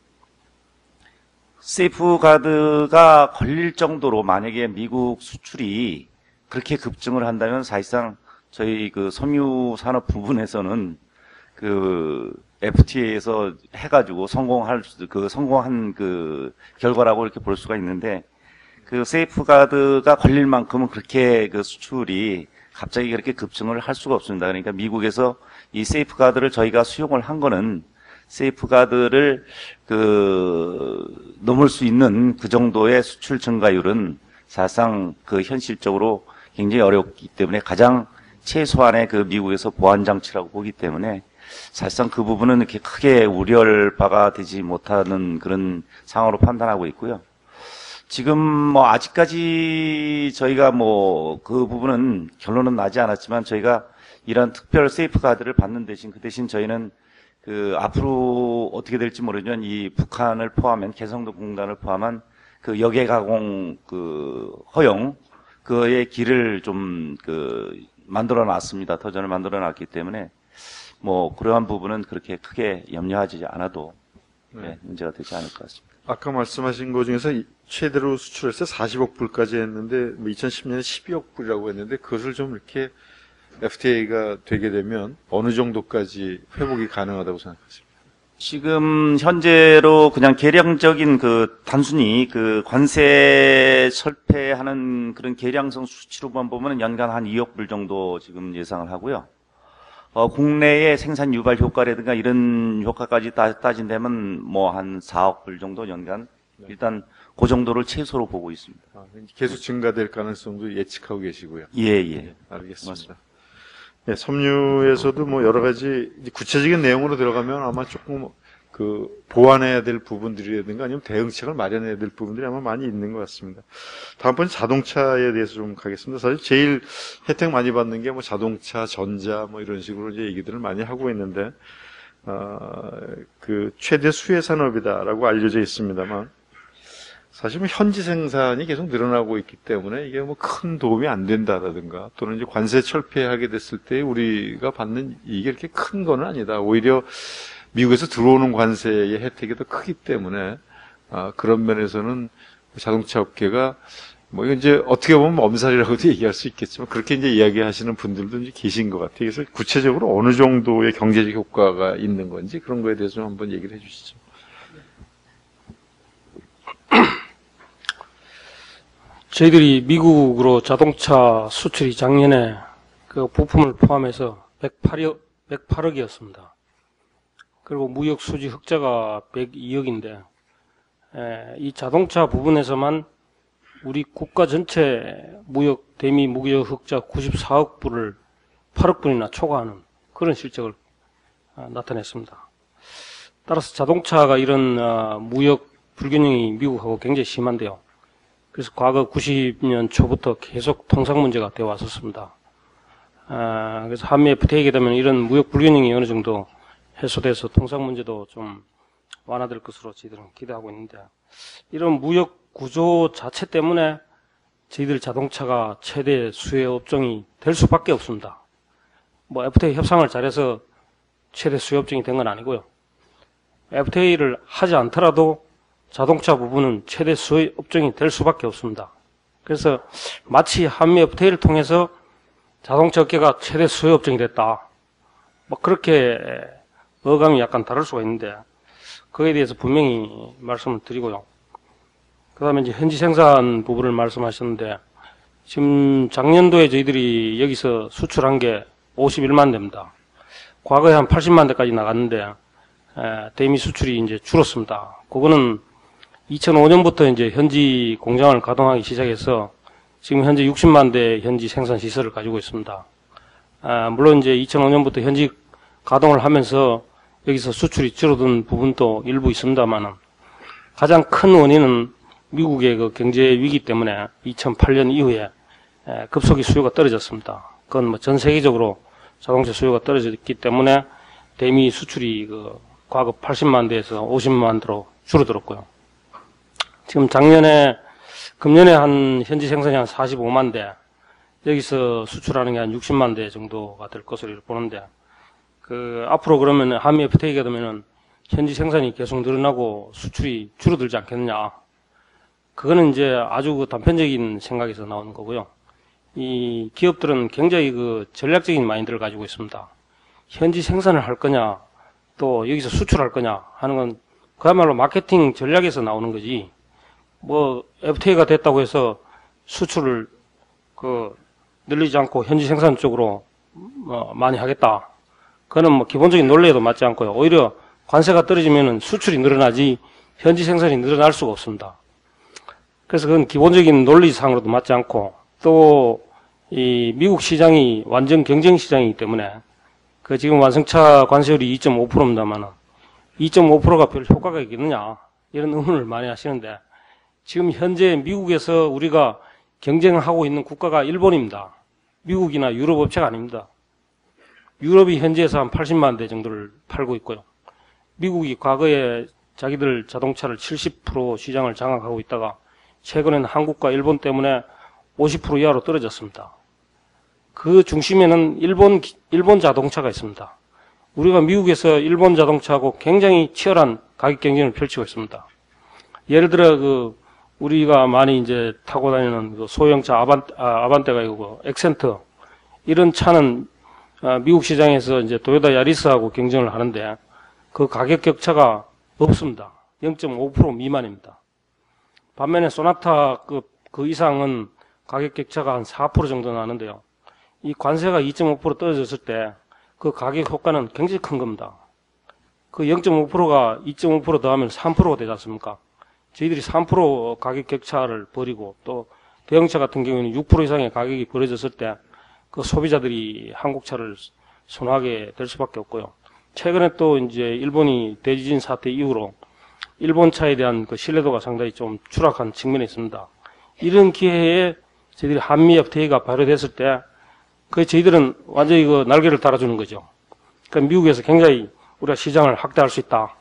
세이프가드가 걸릴 정도로 만약에 미국 수출이 그렇게 급증을 한다면 사실상 저희 섬유 산업 부분에서는 FTA에서 해가지고 성공한 결과라고 이렇게 볼 수가 있는데, 세이프가드가 걸릴 만큼은 그렇게 수출이 갑자기 그렇게 급증을 할 수가 없습니다. 그러니까 미국에서 이 세이프가드를 저희가 수용을 한 거는 세이프가드를 넘을 수 있는 그 정도의 수출 증가율은 사실상 현실적으로 굉장히 어렵기 때문에 가장 최소한의 미국에서 보완 장치라고 보기 때문에 사실상 그 부분은 이렇게 크게 우려할 바가 되지 못하는 그런 상황으로 판단하고 있고요. 지금 아직까지 저희가 그 부분은 결론은 나지 않았지만 저희가 이런 특별 세이프가드를 받는 대신 그 대신 저희는 앞으로 어떻게 될지 모르지만 이 북한을 포함한 개성도 공단을 포함한 역외 가공 허용 그의 길을 좀 만들어 놨습니다. 터전을 만들어 놨기 때문에 그러한 부분은 그렇게 크게 염려하지 않아도 문제가 되지 않을 것 같습니다. 아까 말씀하신 것 중에서 최대로 수출해서 40억 불까지 했는데 2010년에 12억 불이라고 했는데 그것을 좀 이렇게 FTA가 되게 되면 어느 정도까지 회복이 가능하다고 생각하십니까? 지금 현재로 그냥 계량적인 단순히 관세 철폐하는 그런 계량성 수치로만 보면 연간 한 2억 불 정도 지금 예상을 하고요. 국내의 생산 유발 효과라든가 이런 효과까지 따진다면 한 4억 불 정도 연간 일단 그 정도를 최소로 보고 있습니다. 계속 증가될 가능성도 예측하고 계시고요. 예. 알겠습니다. 맞습니다. 네, 섬유에서도 여러 가지 구체적인 내용으로 들어가면 아마 조금 보완해야 될 부분들이라든가 아니면 대응책을 마련해야 될 부분들이 아마 많이 있는 것 같습니다. 다음번에 자동차에 대해서 좀 가겠습니다. 사실 제일 혜택 많이 받는 게 자동차, 전자 이런 식으로 이제 얘기들을 많이 하고 있는데, 최대 수혜 산업이다라고 알려져 있습니다만, 사실 현지 생산이 계속 늘어나고 있기 때문에 이게 큰 도움이 안 된다라든가 또는 이제 관세 철폐하게 됐을 때 우리가 받는 이게 이렇게 큰 거는 아니다. 오히려 미국에서 들어오는 관세의 혜택이 더 크기 때문에 그런 면에서는 자동차 업계가 이건 이제 어떻게 보면 엄살이라고도 얘기할 수 있겠지만 그렇게 이제 이야기하시는 분들도 이제 계신 것 같아요. 그래서 구체적으로 어느 정도의 경제적 효과가 있는 건지 그런 거에 대해서 좀 한번 얘기를 해주시죠. 저희들이 미국으로 자동차 수출이 작년에 부품을 포함해서 108억이었습니다. 그리고 무역 수지 흑자가 102억인데, 이 자동차 부분에서만 우리 국가 전체 무역, 대미 무역 흑자 94억 불을 8억 불이나 초과하는 그런 실적을 나타냈습니다. 따라서 자동차가 이런 무역 불균형이 미국하고 굉장히 심한데요. 그래서 과거 90년 초부터 계속 통상 문제가 되어 왔었습니다. 그래서 한미 FTA가 되면 이런 무역 불균형이 어느 정도 해소돼서 통상 문제도 좀 완화될 것으로 저희들은 기대하고 있는데, 이런 무역 구조 자체 때문에 저희들 자동차가 최대 수혜 업종이 될 수밖에 없습니다. 뭐 FTA 협상을 잘해서 최대 수혜 업종이 된 건 아니고요. FTA를 하지 않더라도 자동차 부분은 최대 수혜 업종이 될 수밖에 없습니다. 그래서 마치 한미 FTA를 통해서 자동차 업계가 최대 수혜 업종이 됐다, 뭐 그렇게 어감이 약간 다를 수가 있는데, 그에 대해서 분명히 말씀을 드리고요. 그 다음에 이제 현지 생산 부분을 말씀하셨는데, 지금 작년도에 저희들이 여기서 수출한 게 51만 대입니다. 과거에 한 80만 대까지 나갔는데, 대미 수출이 이제 줄었습니다. 그거는 2005년부터 이제 현지 공장을 가동하기 시작해서 지금 현재 60만 대 현지 생산 시설을 가지고 있습니다. 물론 이제 2005년부터 현지 가동을 하면서 여기서 수출이 줄어든 부분도 일부 있습니다만은, 가장 큰 원인은 미국의 그 경제 위기 때문에 2008년 이후에 급속히 수요가 떨어졌습니다. 그건 뭐 전 세계적으로 자동차 수요가 떨어졌기 때문에 대미 수출이 그 과거 80만 대에서 50만 대로 줄어들었고요. 지금 금년에 한 현지 생산이 한 45만 대, 여기서 수출하는 게 한 60만 대 정도가 될 것으로 보는데, 앞으로 그러면 한미 FTA가 되면은 현지 생산이 계속 늘어나고 수출이 줄어들지 않겠느냐. 그거는 이제 아주 그 단편적인 생각에서 나오는 거고요. 이 기업들은 굉장히 그 전략적인 마인드를 가지고 있습니다. 현지 생산을 할 거냐, 또 여기서 수출할 거냐 하는 건 그야말로 마케팅 전략에서 나오는 거지, 뭐 FTA가 됐다고 해서 수출을 늘리지 않고 현지 생산 쪽으로 많이 하겠다, 그거는 뭐 기본적인 논리에도 맞지 않고요. 오히려 관세가 떨어지면은 수출이 늘어나지 현지 생산이 늘어날 수가 없습니다. 그래서 그건 기본적인 논리상으로도 맞지 않고, 또 이 미국 시장이 완전 경쟁 시장이기 때문에 지금 완성차 관세율이 2.5%입니다만은 2.5%가 별 효과가 있겠느냐, 이런 의문을 많이 하시는데, 지금 현재 미국에서 우리가 경쟁하고 있는 국가가 일본입니다. 미국이나 유럽 업체가 아닙니다. 유럽이 현지에서 한 80만 대 정도를 팔고 있고요. 미국이 과거에 자기들 자동차를 70% 시장을 장악하고 있다가 최근에는 한국과 일본 때문에 50% 이하로 떨어졌습니다. 그 중심에는 일본 자동차가 있습니다. 우리가 미국에서 일본 자동차하고 굉장히 치열한 가격 경쟁을 펼치고 있습니다. 예를 들어 우리가 많이 이제 타고 다니는 소형차 아반떼가 있고 엑센트, 이런 차는 미국 시장에서 이제 도요타 야리스하고 경쟁을 하는데 그 가격 격차가 없습니다. 0.5% 미만입니다. 반면에 소나타 그 이상은 가격 격차가 한 4% 정도 나는데요. 이 관세가 2.5% 떨어졌을 때 그 가격 효과는 굉장히 큰 겁니다. 그 0.5%가 2.5% 더하면 3%가 되지 않습니까? 저희들이 3% 가격 격차를 벌이고, 또 대형차 같은 경우에는 6% 이상의 가격이 벌어졌을 때 그 소비자들이 한국차를 선호하게 될 수밖에 없고요. 최근에 또 이제 일본이 대지진 사태 이후로 일본 차에 대한 그 신뢰도가 상당히 좀 추락한 측면이 있습니다. 이런 기회에 저희들이 한미 FTA가 발효됐을 때 저희들은 완전히 날개를 달아주는 거죠. 그러니까 미국에서 굉장히 우리가 시장을 확대할 수 있다.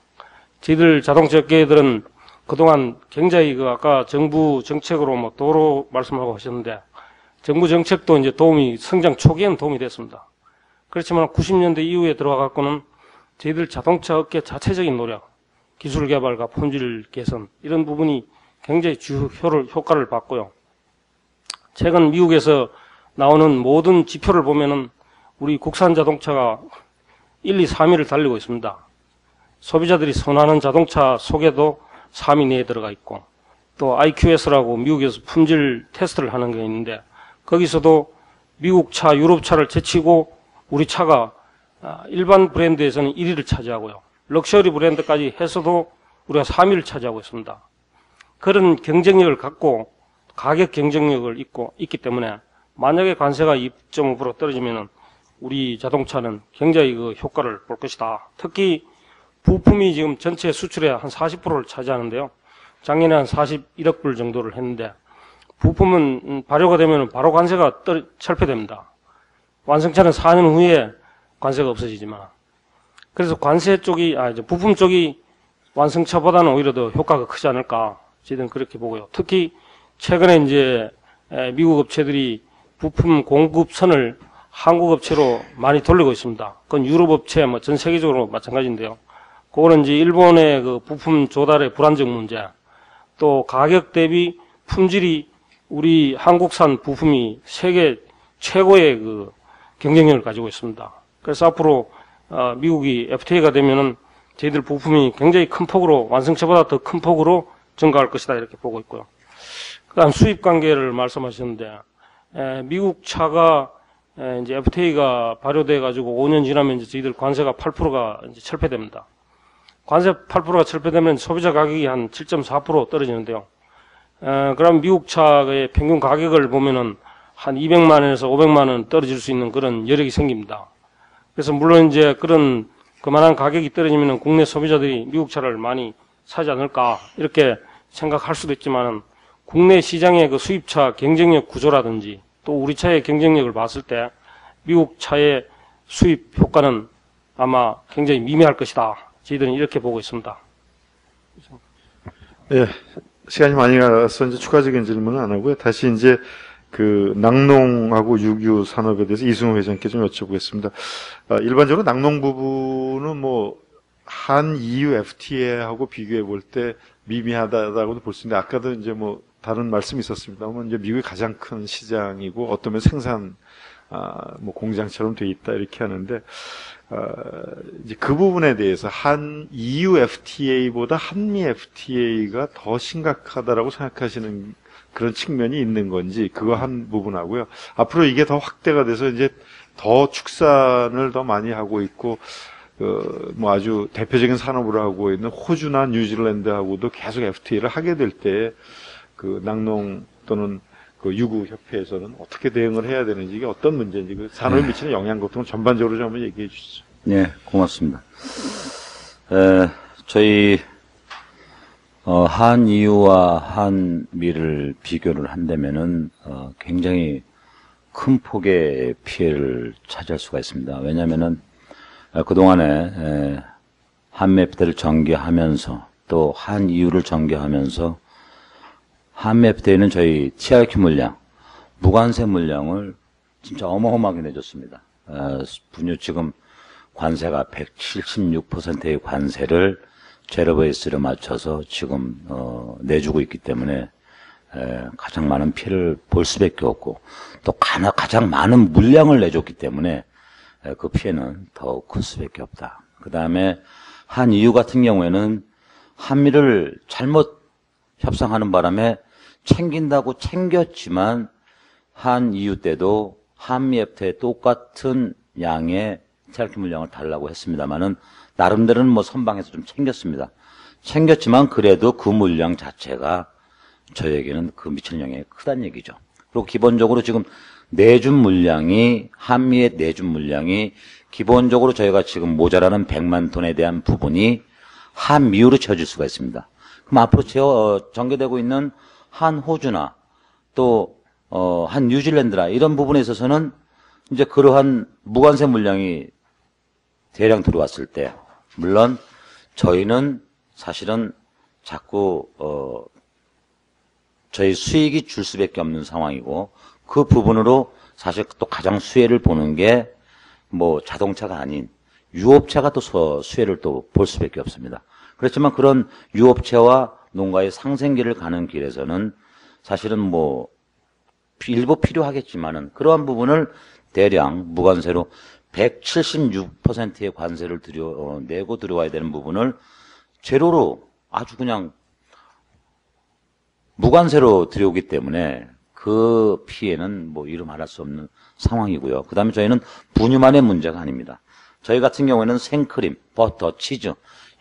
저희들 자동차 업계들은 그동안 굉장히 아까 정부 정책으로 뭐 도로 말씀하고 하셨는데, 정부 정책도 이제 성장 초기에는 도움이 됐습니다. 그렇지만 90년대 이후에 들어와 갖고는 저희들 자동차 업계 자체적인 노력, 기술 개발과 품질 개선, 이런 부분이 굉장히 효과를 봤고요. 최근 미국에서 나오는 모든 지표를 보면은 우리 국산 자동차가 1, 2, 3위를 달리고 있습니다. 소비자들이 선호하는 자동차 속에도 3위 내에 들어가 있고, 또 IQS라고 미국에서 품질 테스트를 하는 게 있는데, 거기서도 미국 차, 유럽 차를 제치고 우리 차가 일반 브랜드에서는 1위를 차지하고요. 럭셔리 브랜드까지 해서도 우리가 3위를 차지하고 있습니다. 그런 경쟁력을 갖고 가격 경쟁력을 있기 때문에 만약에 관세가 2.5% 떨어지면 우리 자동차는 굉장히 효과를 볼 것이다. 특히 부품이 지금 전체 수출의 한 40%를 차지하는데요. 작년에 한 41억 불 정도를 했는데, 부품은 발효가 되면 바로 관세가 철폐됩니다. 완성차는 4년 후에 관세가 없어지지만, 그래서 관세 쪽이, 이제 부품 쪽이 완성차보다는 오히려 더 효과가 크지 않을까, 저희들은 그렇게 보고요. 특히 최근에 이제 미국 업체들이 부품 공급선을 한국 업체로 많이 돌리고 있습니다. 그건 유럽 업체, 뭐 전 세계적으로 마찬가지인데요. 그거는 이제 일본의 그 부품 조달의 불안정 문제, 또 가격 대비 품질이 우리 한국산 부품이 세계 최고의 그 경쟁력을 가지고 있습니다. 그래서 앞으로 미국이 FTA가 되면은 저희들 부품이 굉장히 큰 폭으로, 완성차보다 더 큰 폭으로 증가할 것이다, 이렇게 보고 있고요. 그다음 수입 관계를 말씀하셨는데, 미국 차가 이제 FTA가 발효돼 가지고 5년 지나면 이제 저희들 관세가 8%가 이제 철폐됩니다. 관세 8%가 철폐되면 소비자 가격이 한 7.4% 떨어지는데요. 그럼 미국 차의 평균 가격을 보면은 한 200만 원에서 500만 원 떨어질 수 있는 그런 여력이 생깁니다. 그래서 물론 이제 그런 그만한 가격이 떨어지면은 국내 소비자들이 미국 차를 많이 사지 않을까 이렇게 생각할 수도 있지만은 국내 시장의 그 수입차 경쟁력 구조라든지 또 우리 차의 경쟁력을 봤을 때 미국 차의 수입 효과는 아마 굉장히 미미할 것이다. 저희들은 이렇게 보고 있습니다. 예, 시간이 많이 가서 이제 추가적인 질문은 안 하고요. 다시 이제 그 낙농하고 유규 산업에 대해서 이승호 회장께 좀 여쭤보겠습니다. 일반적으로 낙농 부분은 뭐 한 EU FTA하고 비교해 볼 때 미미하다라고도 볼 수 있는데 아까도 이제 뭐 다른 말씀이 있었습니다만 이제 미국이 가장 큰 시장이고 어떠면 생산 뭐 공장처럼 돼 있다 이렇게 하는데 이제 그 부분에 대해서 한 EU FTA보다 한미 FTA가 더 심각하다라고 생각하시는 그런 측면이 있는 건지 그거 한 부분하고요. 앞으로 이게 더 확대가 돼서 이제 더 축산을 더 많이 하고 있고 뭐 아주 대표적인 산업으로 하고 있는 호주나 뉴질랜드하고도 계속 FTA를 하게 될 때 그 낙농 또는 그 유구 협회에서는 어떻게 대응을 해야 되는지 이게 어떤 문제인지 그 산업에 미치는 영향 같은 건 전반적으로 좀 한번 얘기해 주시죠. 네, 고맙습니다. 저희 한EU와 한미를 비교를 한다면은 굉장히 큰 폭의 피해를 차지할 수가 있습니다. 왜냐하면은 그동안에 한미 FTA를 전개하면서 또 한EU를 전개하면서 한미 FTA는 저희 TRQ 물량, 무관세 물량을 진짜 어마어마하게 내줬습니다. 분유 지금 관세가 176%의 관세를 제로 베이스를 맞춰서 지금 내주고 있기 때문에 가장 많은 피해를 볼 수밖에 없고 또 가장 많은 물량을 내줬기 때문에 그 피해는 더 클 수밖에 없다. 그 다음에 한EU 같은 경우에는 한미를 잘못 협상하는 바람에 챙긴다고 챙겼지만 한EU 때도 한미 FTA에 똑같은 양의 TRQ 물량을 달라고 했습니다만은 나름대로는 뭐 선방해서 좀 챙겼습니다. 챙겼지만 그래도 그 물량 자체가 저에게는 그 미치는 영향이 크다는 얘기죠. 그리고 기본적으로 지금 내준 물량이 한미의 내준 물량이 기본적으로 저희가 지금 모자라는 100만 톤에 대한 부분이 한미유로 채워질 수가 있습니다. 그럼 앞으로 전개되고 있는 한 호주나 또 한 뉴질랜드나 이런 부분에 있어서는 이제 그러한 무관세 물량이 대량 들어왔을 때 물론 저희는 사실은 자꾸 저희 수익이 줄 수밖에 없는 상황이고 그 부분으로 사실 또 가장 수혜를 보는 게 뭐 자동차가 아닌 유업체가 또 수혜를 또 볼 수밖에 없습니다. 그렇지만 그런 유업체와 농가의 상생기를 가는 길에서는 사실은 뭐 일부 필요하겠지만은 그러한 부분을 대량 무관세로 176%의 관세를 내고 들어와야 되는 부분을 제로로 아주 그냥 무관세로 들여오기 때문에 그 피해는 뭐 이루 말할 수 없는 상황이고요. 그 다음에 저희는 분유만의 문제가 아닙니다. 저희 같은 경우에는 생크림, 버터, 치즈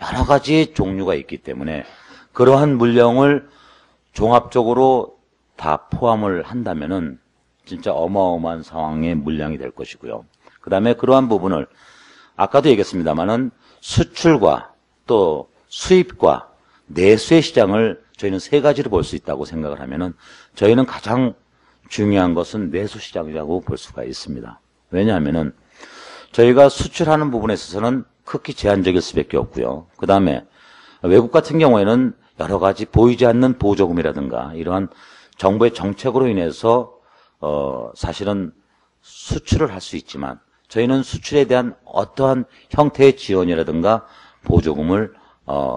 여러 가지 종류가 있기 때문에 그러한 물량을 종합적으로 다 포함을 한다면은 진짜 어마어마한 상황의 물량이 될 것이고요. 그 다음에 그러한 부분을 아까도 얘기했습니다만은 수출과 또 수입과 내수의 시장을 저희는 세 가지로 볼 수 있다고 생각을 하면은 저희는 가장 중요한 것은 내수 시장이라고 볼 수가 있습니다. 왜냐하면은 저희가 수출하는 부분에 있어서는 극히 제한적일 수밖에 없고요. 그 다음에 외국 같은 경우에는 여러 가지 보이지 않는 보조금이라든가 이러한 정부의 정책으로 인해서 사실은 수출을 할 수 있지만 저희는 수출에 대한 어떠한 형태의 지원이라든가 보조금을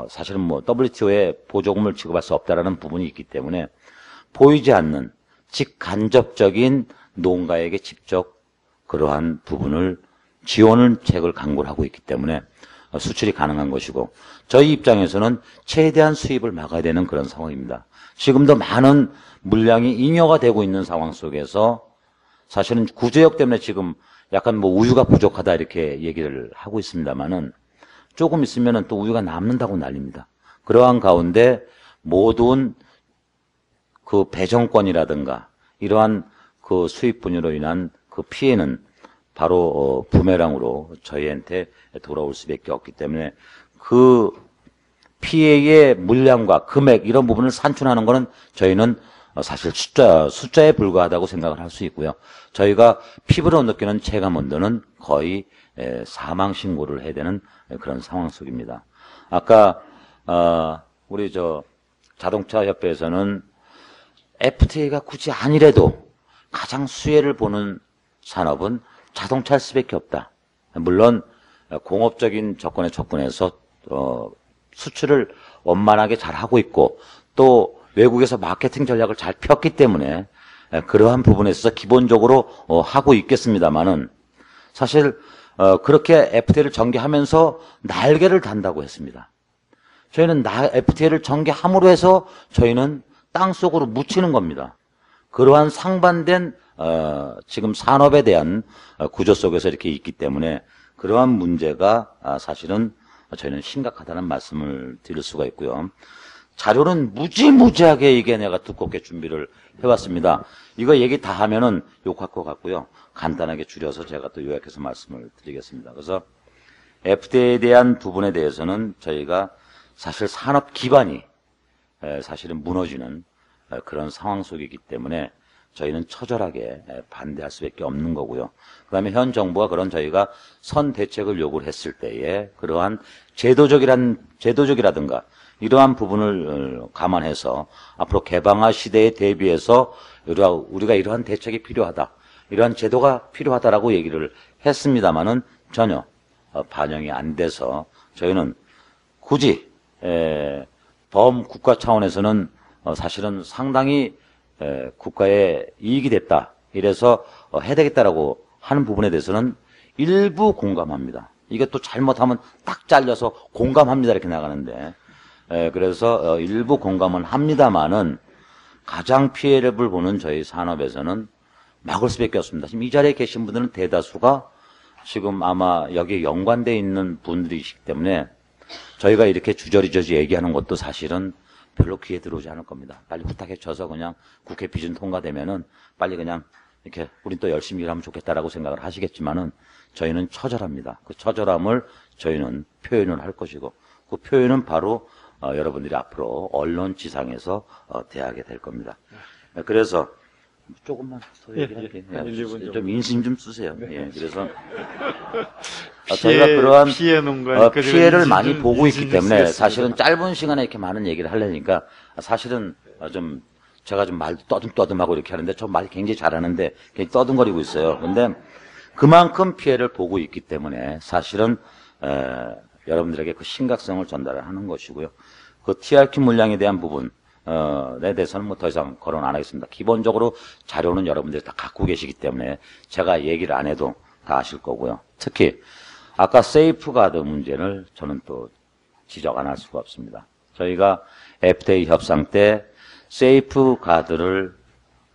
사실은 뭐 WTO에 보조금을 지급할 수 없다라는 부분이 있기 때문에 보이지 않는 직간접적인 농가에게 직접 그러한 부분을 지원을 책을 강구를 하고 있기 때문에 수출이 가능한 것이고 저희 입장에서는 최대한 수입을 막아야 되는 그런 상황입니다. 지금도 많은 물량이 잉여가 되고 있는 상황 속에서 사실은 구제역 때문에 지금 약간 뭐 우유가 부족하다 이렇게 얘기를 하고 있습니다만은 조금 있으면은 또 우유가 남는다고 난립니다. 그러한 가운데 모든 그 배정권이라든가 이러한 그 수입 분야로 인한 그 피해는 바로 부메랑으로 저희한테 돌아올 수밖에 없기 때문에 그 피해의 물량과 금액 이런 부분을 산출하는 것은 저희는 사실 숫자에 불과하다고 생각을 할 수 있고요. 저희가 피부로 느끼는 체감 온도는 거의 사망 신고를 해야 되는 그런 상황 속입니다. 아까 우리 자동차 협회에서는 FTA가 굳이 아니래도 가장 수혜를 보는 산업은 자동차일 수밖에 없다. 물론 공업적인 접근에 접근해서 수출을 원만하게 잘 하고 있고 또 외국에서 마케팅 전략을 잘 폈기 때문에 그러한 부분에 있어서 기본적으로 하고 있겠습니다만은 사실 그렇게 FTA를 전개하면서 날개를 단다고 했습니다. 저희는 FTA를 전개함으로 해서 저희는 땅속으로 묻히는 겁니다. 그러한 상반된 지금 산업에 대한 구조 속에서 이렇게 있기 때문에 그러한 문제가 사실은 저희는 심각하다는 말씀을 드릴 수가 있고요. 자료는 무지무지하게 이게 내가 두껍게 준비를 해왔습니다. 이거 얘기 다 하면은 욕할 것 같고요. 간단하게 줄여서 제가 또 요약해서 말씀을 드리겠습니다. 그래서 FTA에 대한 부분에 대해서는 저희가 사실 산업 기반이 사실은 무너지는 그런 상황 속이기 때문에 저희는 처절하게 반대할 수밖에 없는 거고요. 그다음에 현 정부가 그런 저희가 선 대책을 요구를 했을 때에 그러한 제도적이라든가 이러한 부분을 감안해서 앞으로 개방화 시대에 대비해서 우리가 이러한 대책이 필요하다, 이러한 제도가 필요하다라고 얘기를 했습니다마는 전혀 반영이 안 돼서 저희는 굳이 범국가 차원에서는 사실은 상당히 국가의 이익이 됐다, 이래서 해야 되겠다라고 하는 부분에 대해서는 일부 공감합니다. 이게 또 잘못하면 딱 잘려서 공감합니다 이렇게 나가는데 그래서 일부 공감은 합니다만은 가장 피해를 보는 저희 산업에서는 막을 수밖에 없습니다. 지금 이 자리에 계신 분들은 대다수가 지금 아마 여기에 연관되어 있는 분들이시기 때문에 저희가 이렇게 주저리저리 얘기하는 것도 사실은 별로 귀에 들어오지 않을 겁니다. 빨리 후딱해 쳐서 그냥 국회 비준 통과되면은 빨리 그냥 이렇게 우린 또 열심히 일하면 좋겠다라고 생각을 하시겠지만은 저희는 처절합니다. 그 처절함을 저희는 표현을 할 것이고 그 표현은 바로 여러분들이 앞으로 언론 지상에서 대하게 될 겁니다. 그래서 조금만 더 얘기할게요. 좀 인심 좀 쓰세요. 예, 그래서 저희가 그러한 피해를 많이 보고 있기 때문에 사실은 짧은 시간에 이렇게 많은 얘기를 하려니까 사실은 좀 제가 좀 말도 떠듬떠듬하고 이렇게 하는데 저 말 굉장히 잘하는데 굉장히 떠듬거리고 있어요. 근데 그만큼 피해를 보고 있기 때문에 사실은 여러분들에게 그 심각성을 전달하는 것이고요. 그 TRQ 물량에 대한 부분 에 대해서는 뭐 더 이상 거론 안 하겠습니다. 기본적으로 자료는 여러분들이 다 갖고 계시기 때문에 제가 얘기를 안 해도 다 아실 거고요. 특히 아까 세이프가드 문제를 저는 또 지적 안 할 수가 없습니다. 저희가 FTA 협상 때 세이프가드를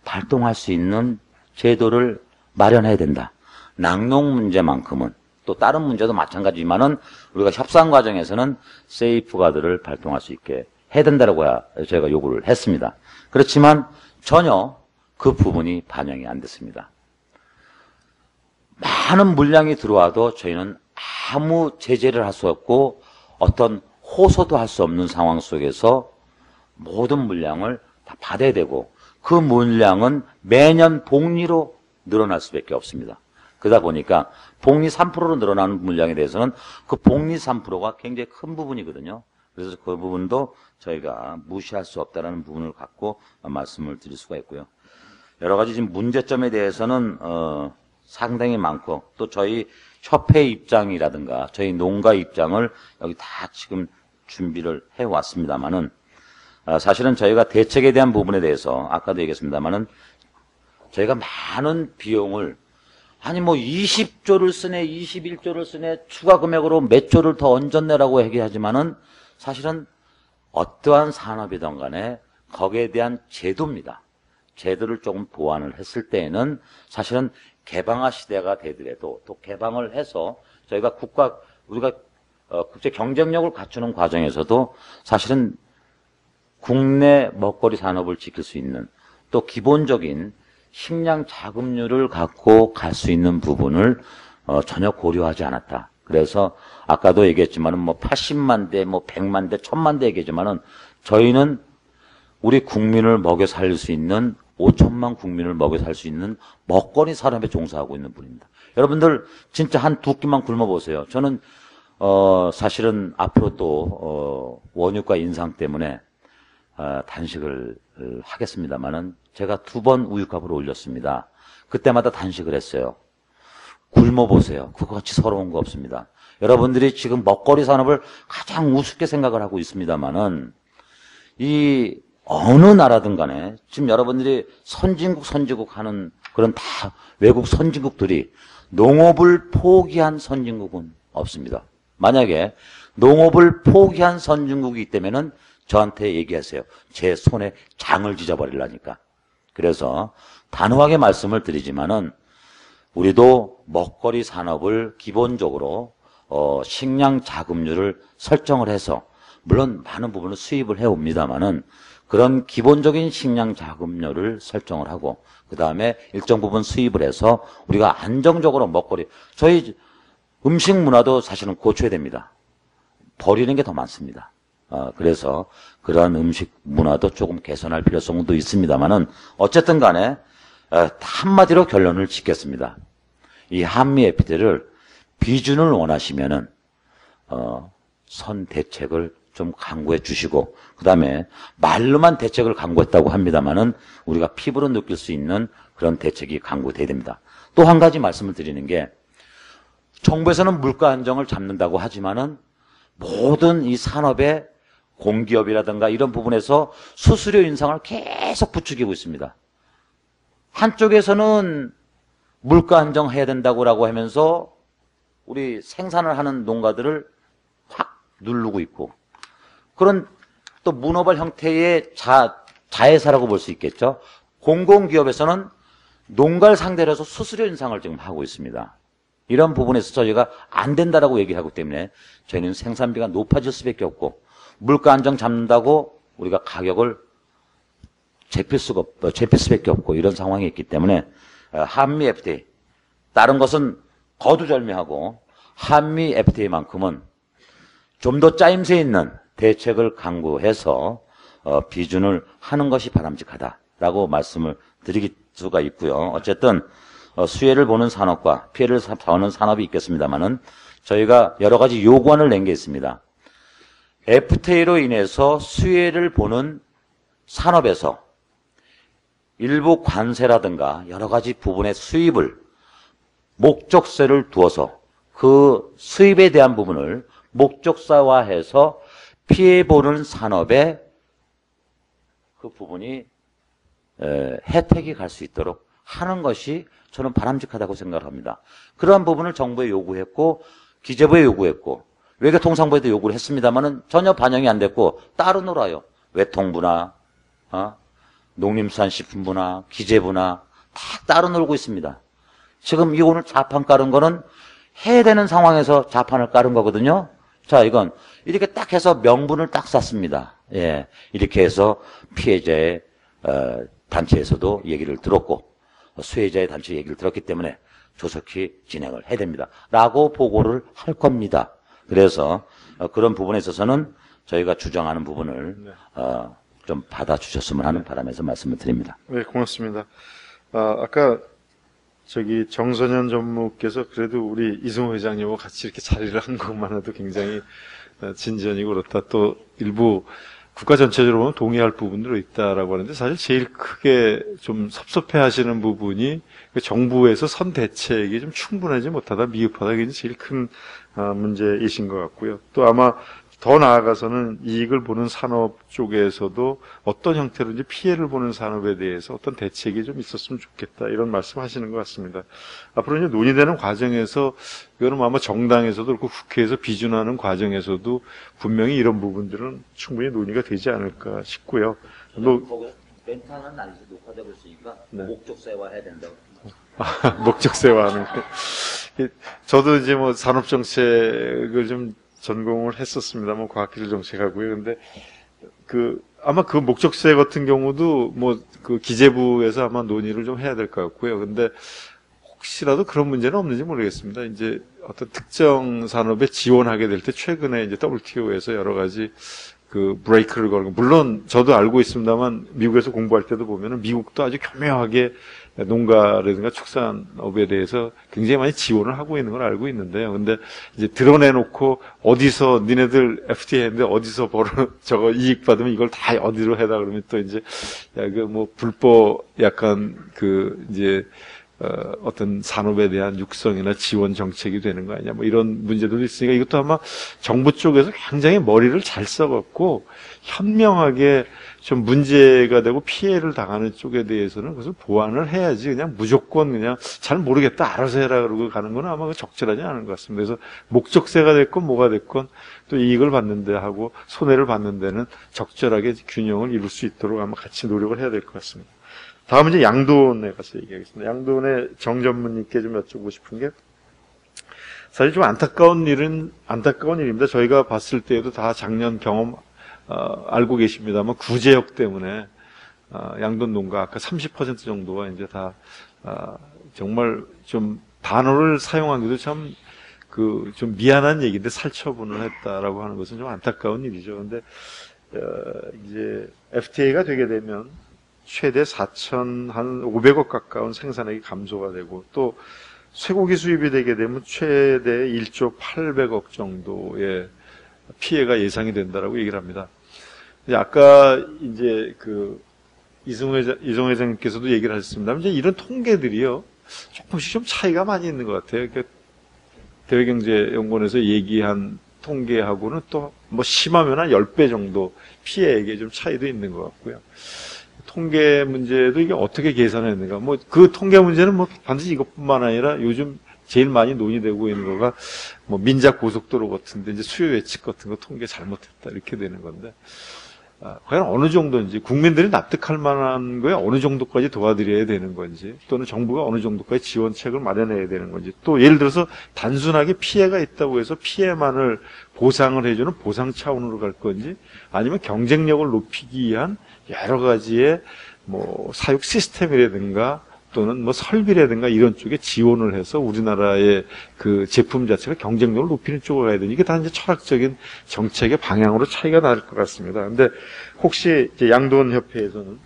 발동할 수 있는 제도를 마련해야 된다. 낙농 문제만큼은 또 다른 문제도 마찬가지지만은 우리가 협상 과정에서는 세이프가드를 발동할 수 있게 해야 된다라고 저희가 요구를 했습니다. 그렇지만 전혀 그 부분이 반영이 안 됐습니다. 많은 물량이 들어와도 저희는 아무 제재를 할 수 없고 어떤 호소도 할 수 없는 상황 속에서 모든 물량을 다 받아야 되고 그 물량은 매년 복리로 늘어날 수밖에 없습니다. 그러다 보니까 복리 3%로 늘어나는 물량에 대해서는 그 복리 3%가 굉장히 큰 부분이거든요. 그래서 그 부분도 저희가 무시할 수 없다는 부분을 갖고 말씀을 드릴 수가 있고요. 여러 가지 지금 문제점에 대해서는 상당히 많고, 또 저희 협회 입장이라든가 저희 농가 입장을 여기 다 지금 준비를 해왔습니다만은, 사실은 저희가 대책에 대한 부분에 대해서 아까도 얘기했습니다만은, 저희가 많은 비용을, 아니 뭐 20조를 쓰네, 21조를 쓰네, 추가 금액으로 몇 조를 더 얹었네라고 얘기하지만은, 사실은 어떠한 산업이든 간에 거기에 대한 제도입니다. 제도를 조금 보완을 했을 때에는 사실은 개방화 시대가 되더라도, 또 개방을 해서 저희가 우리가 국제 경쟁력을 갖추는 과정에서도 사실은 국내 먹거리 산업을 지킬 수 있는, 또 기본적인 식량 자금률을 갖고 갈 수 있는 부분을 전혀 고려하지 않았다. 그래서 아까도 얘기했지만은 뭐 80만 대, 뭐 100만 대, 1000만 대 얘기했지만은, 저희는 우리 국민을 먹여 살릴 수 있는, 5천만 국민을 먹여 살 수 있는 먹거리 산업에 종사하고 있는 분입니다. 여러분들 진짜 한 두 끼만 굶어보세요. 저는 사실은 앞으로 또 원유가 인상 때문에 단식을 하겠습니다만은, 제가 2번 우유값을 올렸습니다. 그때마다 단식을 했어요. 굶어보세요. 그거같이 서러운 거 없습니다. 여러분들이 지금 먹거리 산업을 가장 우습게 생각을 하고 있습니다만은, 이 어느 나라든 간에 지금 여러분들이 선진국 하는 그런 다 외국 선진국들이 농업을 포기한 선진국은 없습니다. 만약에 농업을 포기한 선진국이 있다면은 저한테 얘기하세요. 제 손에 장을 찢어버리려니까. 그래서 단호하게 말씀을 드리지만은, 우리도 먹거리 산업을 기본적으로 식량 자금률을 설정을 해서, 물론 많은 부분을 수입을 해옵니다만은, 그런 기본적인 식량 자금률을 설정을 하고, 그 다음에 일정 부분 수입을 해서 우리가 안정적으로 먹거리, 저희 음식 문화도 사실은 고쳐야 됩니다. 버리는 게 더 많습니다. 그래서 그런 음식 문화도 조금 개선할 필요성도 있습니다만은, 어쨌든 간에 한마디로 결론을 짓겠습니다. 이 한미 FTA를 비준을 원하시면은 선 대책을 좀 강구해 주시고, 그 다음에 말로만 대책을 강구했다고 합니다만은 우리가 피부로 느낄 수 있는 그런 대책이 강구돼야 됩니다. 또 한 가지 말씀을 드리는 게, 정부에서는 물가 안정을 잡는다고 하지만은 모든 이 산업의 공기업이라든가 이런 부분에서 수수료 인상을 계속 부추기고 있습니다. 한쪽에서는 물가 안정해야 된다고 하면서 우리 생산을 하는 농가들을 확 누르고 있고, 그런 또 문어발 형태의 자회사라고 볼 수 있겠죠. 공공기업에서는 농가를 상대로 해서 수수료 인상을 지금 하고 있습니다. 이런 부분에서 저희가 안 된다라고 얘기를 하기 때문에 저희는 생산비가 높아질 수밖에 없고, 물가 안정 잡는다고 우리가 가격을 제필 수밖에 없고, 이런 상황이 있기 때문에 한미 FTA, 다른 것은 거두절미하고 한미 FTA만큼은 좀 더 짜임새 있는 대책을 강구해서 비준을 하는 것이 바람직하다라고 말씀을 드릴 수가 있고요. 어쨌든 수혜를 보는 산업과 피해를 보는 산업이 있겠습니다만은, 저희가 여러 가지 요구안을 낸 게 있습니다. FTA로 인해서 수혜를 보는 산업에서 일부 관세라든가 여러 가지 부분의 수입을 목적세를 두어서 그 수입에 대한 부분을 목적사화해서 피해보는 산업에 그 부분이 혜택이 갈 수 있도록 하는 것이 저는 바람직하다고 생각을 합니다. 그러한 부분을 정부에 요구했고, 기재부에 요구했고, 외교통상부에도 요구를 했습니다만은 전혀 반영이 안 됐고, 따로 놀아요. 외통부나 농림수산식품부나 기재부나 다 따로 놀고 있습니다. 지금 이 오늘 자판 깔은 거는 해야 되는 상황에서 자판을 깔은 거거든요. 자, 이건 이렇게 딱 해서 명분을 딱 쌌습니다. 예, 이렇게 해서 피해자의 단체에서도 얘기를 들었고, 수혜자의 단체 얘기를 들었기 때문에 조속히 진행을 해야 됩니다. 라고 보고를 할 겁니다. 그래서 그런 부분에 있어서는 저희가 주장하는 부분을 좀 받아주셨으면 하는 바람에서 말씀을 드립니다. 네, 고맙습니다. 아까 저기 정선현 전무께서 그래도 우리 이승호 회장님하고 같이 이렇게 자리를 한 것만 해도 굉장히 진전이고 그렇다. 또 일부 국가 전체적으로 보면 동의할 부분들도 있다라고 하는데 사실 제일 크게 좀 섭섭해 하시는 부분이 정부에서 선 대책이 좀 충분하지 못하다, 미흡하다, 이게 제일 큰 문제이신 것 같고요. 또 아마 더 나아가서는 이익을 보는 산업 쪽에서도 어떤 형태로든지 피해를 보는 산업에 대해서 어떤 대책이 좀 있었으면 좋겠다, 이런 말씀 하시는 것 같습니다. 앞으로 이제 논의되는 과정에서, 이거는 아마 정당에서도 그렇고 국회에서 비준하는 과정에서도 분명히 이런 부분들은 충분히 논의가 되지 않을까 싶고요. 멘트는 아니지 녹화되고 있으니까 네. 목적세화해야 된다고. 목적세화하는 거. 저도 이제 뭐 산업정책을 좀 전공을 했었습니다만 과학기술 정책하고요. 근데 아마 그 목적세 같은 경우도 뭐 그 기재부에서 아마 논의를 좀 해야 될 것 같고요. 근데 혹시라도 그런 문제는 없는지 모르겠습니다. 이제 어떤 특정 산업에 지원하게 될 때 최근에 이제 WTO에서 여러 가지 그 브레이크를 걸고, 물론 저도 알고 있습니다만 미국에서 공부할 때도 보면은 미국도 아주 교묘하게 농가라든가 축산업에 대해서 굉장히 많이 지원을 하고 있는 걸 알고 있는데요. 근데 이제 드러내놓고 어디서 니네들 FTA 했는데 어디서 저거 이익 받으면 이걸 다 어디로 해다 그러면 또 이제 뭐 불법 약간 이제 어떤 산업에 대한 육성이나 지원 정책이 되는 거 아니냐, 뭐 이런 문제들도 있으니까 이것도 아마 정부 쪽에서 굉장히 머리를 잘 써갖고 현명하게 좀 문제가 되고 피해를 당하는 쪽에 대해서는 그것을 보완을 해야지, 그냥 무조건 그냥 잘 모르겠다 알아서 해라 그러고 가는 건 아마 적절하지 않은 것 같습니다. 그래서 목적세가 됐건 뭐가 됐건 또 이익을 받는 데 하고 손해를 받는 데는 적절하게 균형을 이룰 수 있도록 아마 같이 노력을 해야 될 것 같습니다. 다음은 이제 양돈에 가서 얘기하겠습니다. 양돈의 정 전무님께 좀 여쭤보고 싶은 게, 사실 좀 안타까운 일입니다. 저희가 봤을 때에도 다 작년 경험, 알고 계십니다만, 구제역 때문에, 양돈 농가 아까 30% 정도가 이제 다, 정말 좀 단어를 사용하기도 참, 좀 미안한 얘기인데 살처분을 했다라고 하는 것은 좀 안타까운 일이죠. 근데, 이제 FTA가 되게 되면, 최대 4,500억 가까운 생산액이 감소가 되고, 또 쇠고기 수입이 되게 되면 최대 1조 800억 정도의 피해가 예상이 된다라고 얘기를 합니다. 아까 이제 이승호 회장님께서도 얘기를 하셨습니다만, 이제 이런 통계들이요, 조금씩 좀 차이가 많이 있는 것 같아요. 대외경제연구원에서 얘기한 통계하고는 또 뭐 심하면 한 10배 정도 피해액에 좀 차이도 있는 것 같고요. 통계 문제도 이게 어떻게 계산했는가. 뭐 그 통계 문제는 뭐 반드시 이것뿐만 아니라 요즘 제일 많이 논의되고 있는 거가 뭐 민작 고속도로 같은데 이제 수요 예측 같은 거 통계 잘못했다 이렇게 되는 건데, 과연 어느 정도인지, 국민들이 납득할 만한 거에 어느 정도까지 도와드려야 되는 건지, 또는 정부가 어느 정도까지 지원책을 마련해야 되는 건지, 또 예를 들어서 단순하게 피해가 있다고 해서 피해만을 보상을 해주는 보상 차원으로 갈 건지, 아니면 경쟁력을 높이기 위한 여러 가지의 뭐 사육 시스템이라든가 또는 뭐 설비라든가 이런 쪽에 지원을 해서 우리나라의 그 제품 자체가 경쟁력을 높이는 쪽으로 가야 되니, 이게 다 이제 철학적인 정책의 방향으로 차이가 날 것 같습니다. 근데 혹시 이제 양돈협회에서는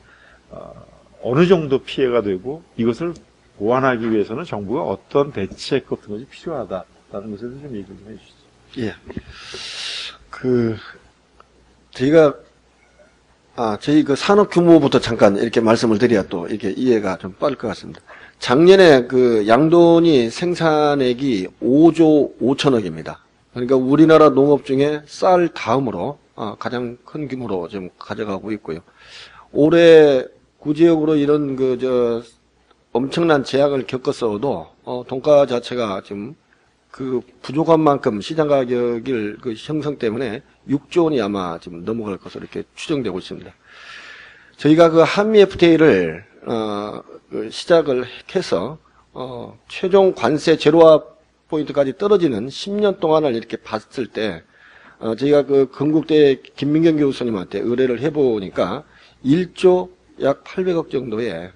어느 정도 피해가 되고 이것을 보완하기 위해서는 정부가 어떤 대책 같은 것이 필요하다라는 것에 대해서 좀 얘기를 좀 해주시죠. 예. 저희가 저희 산업 규모부터 잠깐 이렇게 말씀을 드려야 또 이렇게 이해가 좀 빠를 것 같습니다. 작년에 양돈이 생산액이 5조 5천억입니다. 그러니까 우리나라 농업 중에 쌀 다음으로 가장 큰 규모로 지금 가져가고 있고요. 올해 구제역으로 이런 엄청난 제약을 겪었어도 동가 자체가 지금 부족한 만큼 시장 가격일 형성 때문에 6조 원이 아마 지금 넘어갈 것으로 이렇게 추정되고 있습니다. 저희가 한미 FTA를 시작을 해서 최종 관세 제로화 포인트까지 떨어지는 10년 동안을 이렇게 봤을 때 저희가 건국대 김민경 교수님한테 의뢰를 해보니까 1조 약 800억 정도의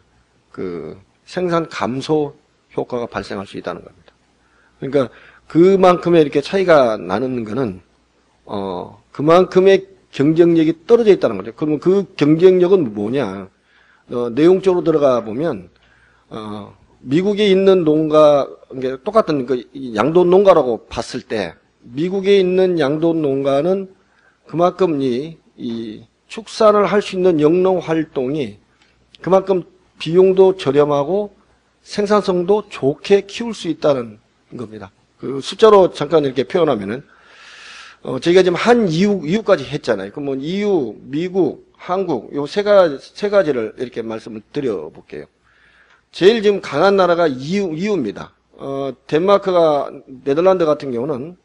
생산 감소 효과가 발생할 수 있다는 겁니다. 그러니까 그만큼의 이렇게 차이가 나는 거는 그만큼의 경쟁력이 떨어져 있다는 거죠. 그러면 그 경쟁력은 뭐냐? 내용적으로 들어가 보면 미국에 있는 농가, 그러니까 똑같은 그 양돈 농가라고 봤을 때 미국에 있는 양돈 농가는 그만큼 이 축산을 할 수 있는 영농 활동이 그만큼 비용도 저렴하고 생산성도 좋게 키울 수 있다는 겁니다. 그 숫자로 잠깐 이렇게 표현하면은 저희가 지금 한 이유까지 했잖아요. 그러면 EU, 미국, 한국 요 세 가지를 이렇게 말씀을 드려볼게요. 제일 지금 강한 나라가 EU입니다. 덴마크가 네덜란드 같은 경우는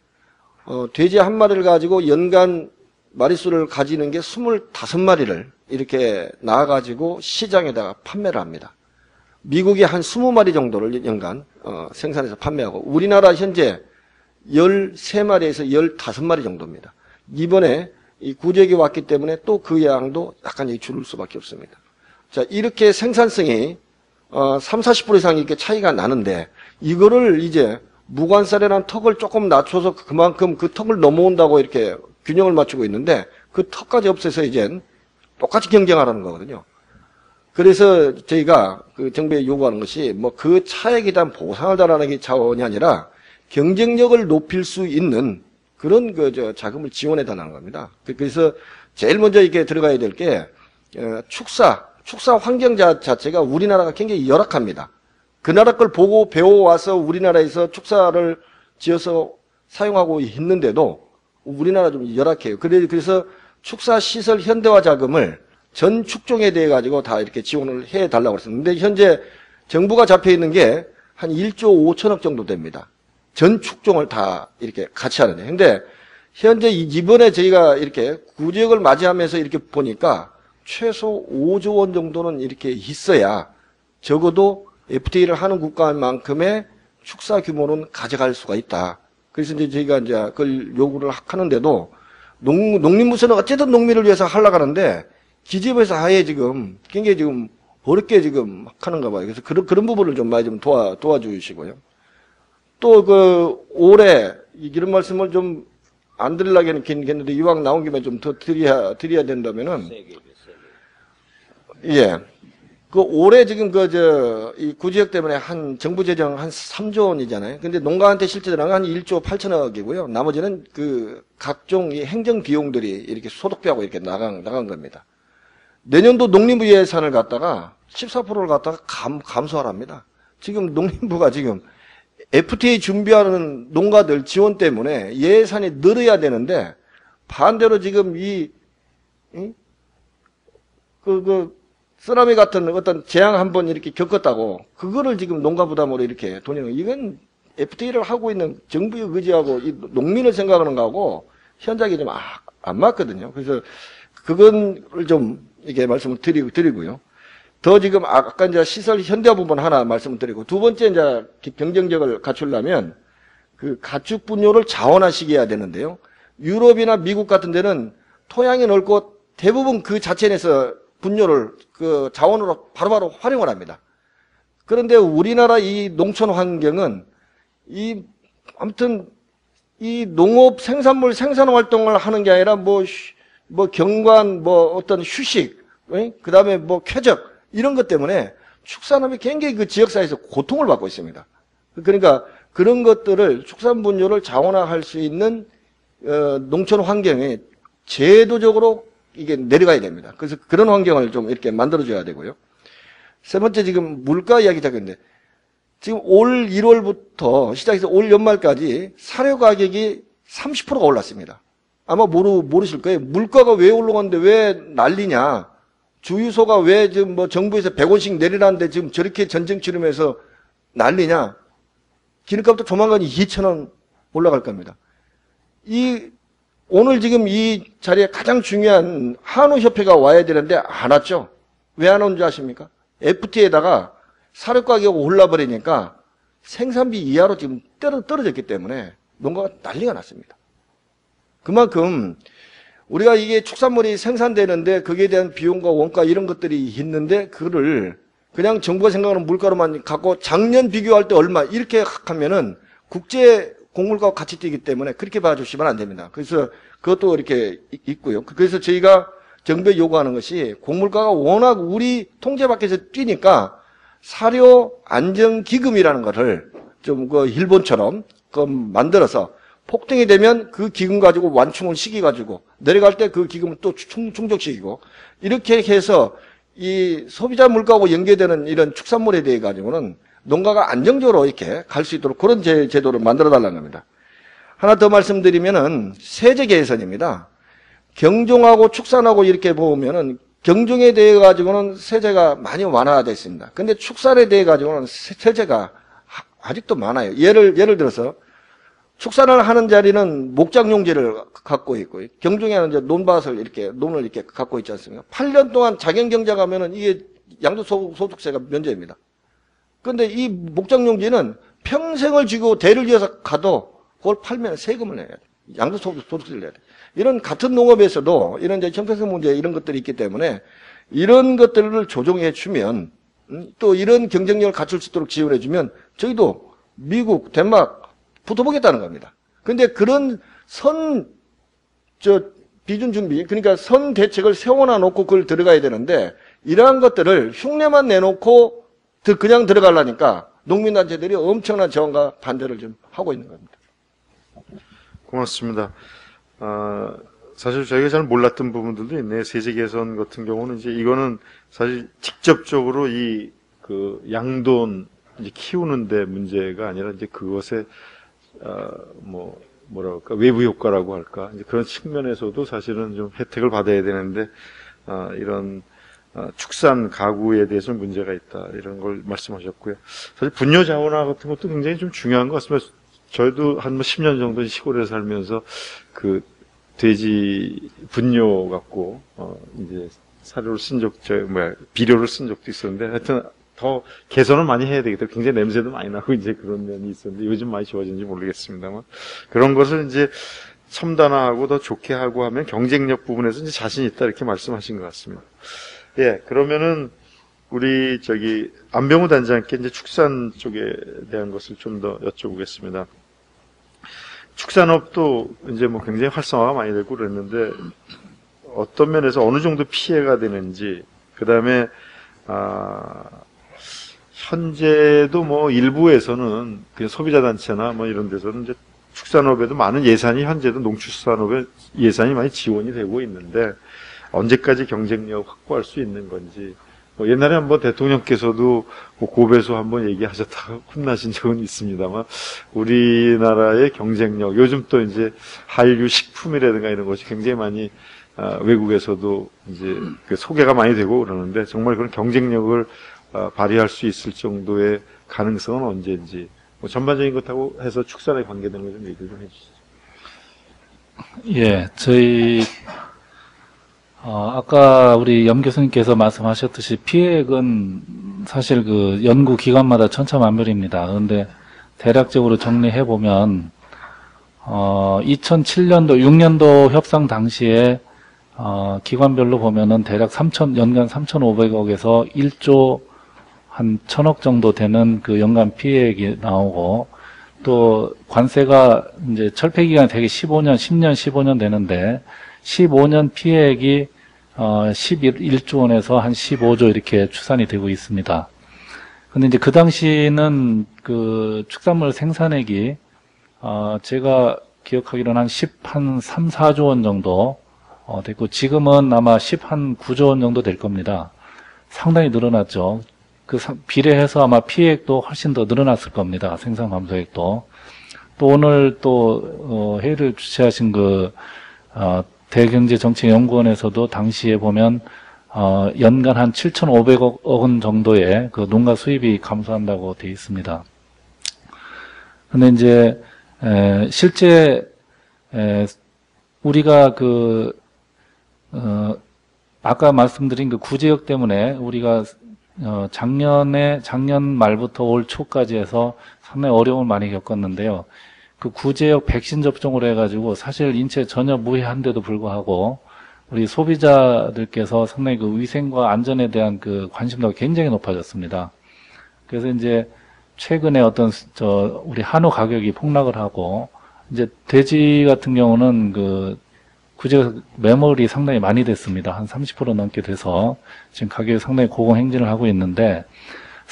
돼지 한 마리를 가지고 연간 마리수를 가지는 게 25마리를 이렇게 낳아가지고 시장에다가 판매를 합니다. 미국이 한 20마리 정도를 연간 생산해서 판매하고 우리나라 현재 13마리에서 15마리 정도입니다. 이번에 이 구제기 왔기 때문에 또 그 양도 약간 줄을 수밖에 없습니다. 자, 이렇게 생산성이 30-40% 이상 이렇게 차이가 나는데 이거를 이제 무관살이라는 턱을 조금 낮춰서 그만큼 그 턱을 넘어온다고 이렇게 균형을 맞추고 있는데 그 턱까지 없애서 이젠 똑같이 경쟁하라는 거거든요. 그래서 저희가 그 정부에 요구하는 것이 뭐 그 차액에 대한 보상을 달라는 게 차원이 아니라 경쟁력을 높일 수 있는 그런 자금을 지원해 달라는 겁니다. 그래서 제일 먼저 이렇게 들어가야 될 게 축사 환경 자체가 우리나라가 굉장히 열악합니다. 그 나라 걸 보고 배워와서 우리나라에서 축사를 지어서 사용하고 있는데도 우리나라 좀 열악해요. 그래서 축사 시설 현대화 자금을 전 축종에 대해 가지고 다 이렇게 지원을 해 달라고 했었는데 현재 정부가 잡혀 있는 게 한 1조 5천억 정도 됩니다. 전 축종을 다 이렇게 같이 하는데. 근데 현재 이번에 저희가 이렇게 구제역을 맞이하면서 이렇게 보니까 최소 5조 원 정도는 이렇게 있어야 적어도 FTA를 하는 국가만큼의 축사 규모는 가져갈 수가 있다. 그래서 이제 저희가 이제 그걸 요구를 하는데도 농림부서는 어쨌든 농민을 위해서 하려고 하는데 기재부에서 아예 지금 굉장히 지금 어렵게 지금 하는가 봐요. 그래서 그런 부분을 좀 많이 좀 도와주시고요. 또 올해 이런 말씀을 좀 안 드리려고 했는데 이왕 나온 김에 좀 더 드려야 된다면은 예. 올해 지금 이 구제역 때문에 한 정부 재정 한 3조 원이잖아요. 근데 농가한테 실제 들어간 한 1조 8천억이고요. 나머지는 각종 이 행정 비용들이 이렇게 소득비하고 이렇게 나간 겁니다. 내년도 농림부 예산을 갖다가 14%를 갖다가 감소하랍니다. 지금 농림부가 지금 FTA 준비하는 농가들 지원 때문에 예산이 늘어야 되는데 반대로 지금 쓰나미 같은 어떤 재앙 한번 이렇게 겪었다고 그거를 지금 농가 부담으로 이렇게 돈이 이건 FTA를 하고 있는 정부의 의지하고 이 농민을 생각하는 거하고 현장이 좀 안 맞거든요. 그래서 그건 좀 이렇게 말씀을 드리고요. 더 지금 아까 이제 시설 현대화 부분 하나 말씀을 드리고 두 번째 이제 경쟁력을 갖추려면 그 가축 분뇨를 자원화시켜야 되는데요. 유럽이나 미국 같은 데는 토양이 넓고 대부분 그 자체 내에서 분뇨를 그 자원으로 바로바로 활용을 합니다. 그런데 우리나라 이 농촌 환경은 아무튼 이 농업 생산물 생산 활동을 하는 게 아니라 뭐 경관 어떤 휴식, 그 다음에 쾌적 이런 것 때문에 축산업이 굉장히 그 지역사회에서 고통을 받고 있습니다. 그러니까 그런 것들을 축산 분뇨를 자원화할 수 있는 농촌 환경에 제도적으로 이게 내려가야 됩니다. 그래서 그런 환경을 좀 이렇게 만들어줘야 되고요. 세 번째 지금 물가 이야기 시작했는데 지금 올 1월부터 시작해서 올 연말까지 사료 가격이 30%가 올랐습니다. 아마 모르실 거예요. 물가가 왜 올라갔는데 왜 난리냐. 주유소가 왜 지금 정부에서 100원씩 내리라는데 지금 저렇게 전쟁 치르면서 난리냐. 기름값도 조만간 2,000원 올라갈 겁니다. 오늘 지금 이 자리에 가장 중요한 한우협회가 와야 되는데 안 왔죠? 왜 안 온 줄 아십니까? FTA에다가 사료 가격이 올라버리니까 생산비 이하로 지금 떨어졌기 때문에 농가가 난리가 났습니다. 그만큼 우리가 이게 축산물이 생산되는데 거기에 대한 비용과 원가 이런 것들이 있는데 그거를 그냥 정부가 생각하는 물가로만 갖고 작년 비교할 때 얼마 이렇게 하면은 국제 곡물가와 같이 뛰기 때문에 그렇게 봐주시면 안 됩니다. 그래서 그것도 이렇게 있고요. 그래서 저희가 정부에 요구하는 것이 곡물가가 워낙 우리 통제 밖에서 뛰니까 사료 안정 기금이라는 것을 좀 그 일본처럼 그 만들어서 폭등이 되면 그 기금 가지고 완충을 시켜가지고 내려갈 때 그 기금을 또 충족시키고 이렇게 해서 이 소비자 물가하고 연계되는 이런 축산물에 대해 가지고는 농가가 안정적으로 이렇게 갈 수 있도록 그런 제도를 만들어 달라는 겁니다. 하나 더 말씀드리면은 세제 개선입니다. 경종하고 축산하고 이렇게 보면은 경종에 대해 가지고는 세제가 많이 완화되어 있습니다. 근데 축산에 대해 가지고는 세제가 아직도 많아요. 예를 들어서 축산을 하는 자리는 목장용지를 갖고 있고 경종에 하는 논밭을 논을 이렇게 갖고 있지 않습니까? 8년 동안 자연경작 하면은 이게 양도소득세가 면제입니다. 근데 이 목장용지는 평생을 쥐고 대를 이어서 가도 그걸 팔면 세금을 내야 돼. 양도소득세를 내야 돼. 이런 같은 농업에서도 이런 이제 형평성 문제 이런 것들이 있기 때문에 이런 것들을 조정해 주면 또 이런 경쟁력을 갖출 수 있도록 지원해 주면 저희도 미국, 덴마크 붙어보겠다는 겁니다. 근데 그런 비준 준비, 그러니까 선 대책을 세워놔 놓고 그걸 들어가야 되는데 이러한 것들을 흉내만 내놓고 그냥 들어가려니까 농민단체들이 엄청난 저항과 반대를 좀 하고 있는 겁니다. 고맙습니다. 사실 저희가 잘 몰랐던 부분들도 있네요. 세제 개선 같은 경우는 이제 이거는 사실 직접적으로 그 양돈 이제 키우는데 문제가 아니라 이제 그것에 뭐랄까 외부 효과라고 할까 이제 그런 측면에서도 사실은 좀 혜택을 받아야 되는데 이런 축산 가구에 대해서는 문제가 있다 이런 걸 말씀하셨고요. 사실 분뇨 자원화 같은 것도 굉장히 좀 중요한 것 같습니다. 저희도 한 10년 정도 시골에 살면서 그 돼지 분뇨 갖고 이제 사료를 쓴 비료를 쓴 적도 있었는데 하여튼 더 개선을 많이 해야 되겠다. 굉장히 냄새도 많이 나고 이제 그런 면이 있었는데 요즘 많이 좋아진지 모르겠습니다만 그런 것을 이제 첨단화하고 더 좋게 하고 하면 경쟁력 부분에서 이제 자신 있다 이렇게 말씀하신 것 같습니다. 예, 그러면은 우리 안병우 단장께 이제 축산 쪽에 대한 것을 좀 더 여쭤보겠습니다. 축산업도 이제 뭐 굉장히 활성화가 많이 되고 그랬는데 어떤 면에서 어느 정도 피해가 되는지 그 다음에 현재도 뭐 일부에서는 그냥 소비자단체나 뭐 이런 데서는 이제 축산업에도 많은 예산이 현재도 농축산업에 예산이 많이 지원이 되고 있는데 언제까지 경쟁력 확보할 수 있는 건지 뭐 옛날에 한번 대통령께서도 뭐 고배수 한번 얘기하셨다가 혼나신 적은 있습니다만 우리나라의 경쟁력 요즘 또 이제 한류 식품이라든가 이런 것이 굉장히 많이 외국에서도 이제 소개가 많이 되고 그러는데 정말 그런 경쟁력을 발휘할 수 있을 정도의 가능성은 언제인지 뭐 전반적인 것하고 해서 축산에 관계되는 거 좀 얘기 좀 해주시죠. 예, 저희 아까 우리 염 교수님께서 말씀하셨듯이 피해액은 사실 그 연구 기관마다 천차만별입니다. 그런데 대략적으로 정리해 보면 2007년도 6년도 협상 당시에 기관별로 보면은 대략 연간 3,500억에서 1조 한 1,000억 정도 되는 그 연간 피해액이 나오고 또 관세가 이제 철폐 기간이 되게 10년 15년 되는데 15년 피해액이 11조 원에서 한 15조 이렇게 추산이 되고 있습니다. 근데 이제 그 당시는 그 축산물 생산액이 제가 기억하기로는 한 3, 4조 원 정도 됐고 지금은 아마 9조 원 정도 될 겁니다. 상당히 늘어났죠. 그 비례해서 아마 피해액도 훨씬 더 늘어났을 겁니다. 생산 감소액도. 또 오늘 또 회의를 주최하신 대경제정책연구원에서도 당시에 보면 연간 한 7,500억 원 정도의 그 농가 수입이 감소한다고 되어 있습니다. 근데 이제 실제 우리가 아까 말씀드린 그 구제역 때문에 우리가 작년 말부터 올 초까지 해서 상당히 어려움을 많이 겪었는데요. 그 구제역 백신 접종을 해가지고 사실 인체에 전혀 무해한데도 불구하고 우리 소비자들께서 상당히 그 위생과 안전에 대한 그 관심도가 굉장히 높아졌습니다. 그래서 이제 최근에 우리 한우 가격이 폭락을 하고 이제 돼지 같은 경우는 그 구제역 매몰이 상당히 많이 됐습니다. 한 30% 넘게 돼서 지금 가격이 상당히 고공행진을 하고 있는데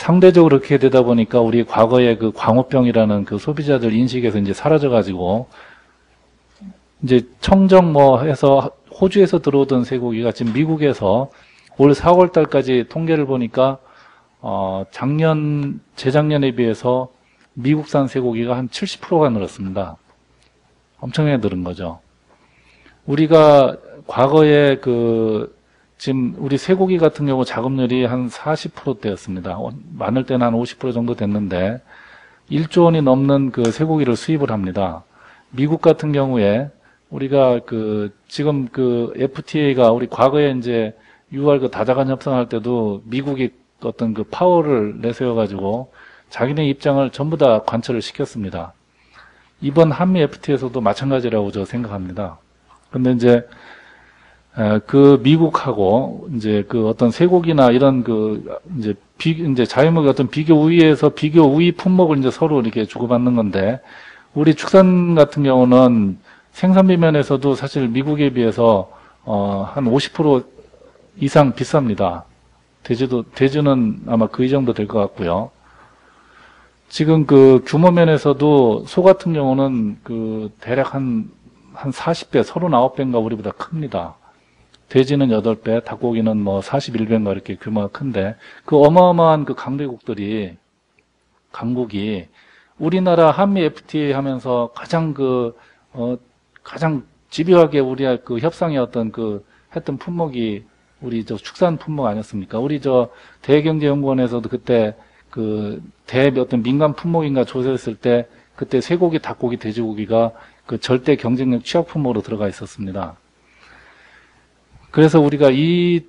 상대적으로 그렇게 되다 보니까 우리 과거의 그 광우병이라는 그 소비자들 인식에서 이제 사라져가지고 이제 청정 뭐 해서 호주에서 들어오던 쇠고기가 지금 미국에서 올 4월 달까지 통계를 보니까 재작년에 비해서 미국산 쇠고기가 한 70%가 늘었습니다. 엄청나게 늘은 거죠. 우리가 과거에 지금 우리 쇠고기 같은 경우 작업률이 한 40%대였습니다. 많을 때는 한 50% 정도 됐는데 1조 원이 넘는 그 쇠고기를 수입을 합니다. 미국 같은 경우에 우리가 지금 FTA가 우리 과거에 이제 6월 다자간 협상할 때도 미국이 어떤 파워를 내세워가지고 자기네 입장을 전부 다 관철을 시켰습니다. 이번 한미 FTA에서도 마찬가지라고 저 생각합니다. 근데 이제 미국하고 이제 어떤 쇠고기나 이런 이제 자유무역 어떤 비교 우위에서 비교 우위 품목을 이제 서로 이렇게 주고받는 건데 우리 축산 같은 경우는 생산비 면에서도 사실 미국에 비해서 한 50% 이상 비쌉니다. 대주는 아마 그 정도 될 것 같고요. 지금 규모 면에서도 소 같은 경우는 대략 한 40배, 39배인가 우리보다 큽니다. 돼지는 8배, 닭고기는 뭐 41배인가 이렇게 규모가 큰데 어마어마한 강대국이 우리나라 한미 FTA 하면서 가장 가장 집요하게 우리가 협상의 어떤 했던 품목이 우리 축산 품목 아니었습니까? 우리 대경제연구원에서도 그때 어떤 민간 품목인가 조사했을 때 그때 쇠고기, 닭고기, 돼지고기가 절대 경쟁력 취약 품목으로 들어가 있었습니다. 그래서 우리가 이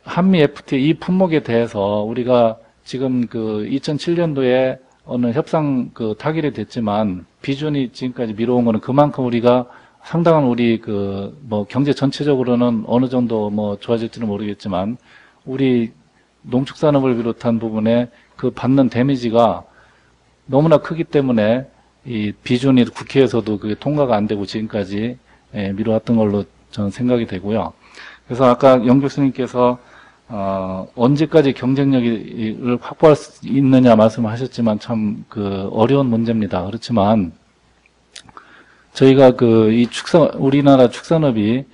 한미 FTA 이 품목에 대해서 우리가 지금 2007년도에 어느 협상 타결이 됐지만 비준이 지금까지 미뤄온 거는 그만큼 우리가 상당한 우리 뭐 경제 전체적으로는 어느 정도 뭐 좋아질지는 모르겠지만 우리 농축산업을 비롯한 부분에 받는 데미지가 너무나 크기 때문에 이 비준이 국회에서도 그게 통과가 안 되고 지금까지 미뤄왔던 걸로 저는 생각이 되고요. 그래서 아까 영 교수님께서 언제까지 경쟁력을 확보할 수 있느냐 말씀하셨지만 참 어려운 문제입니다. 그렇지만 저희가 우리나라 축산업이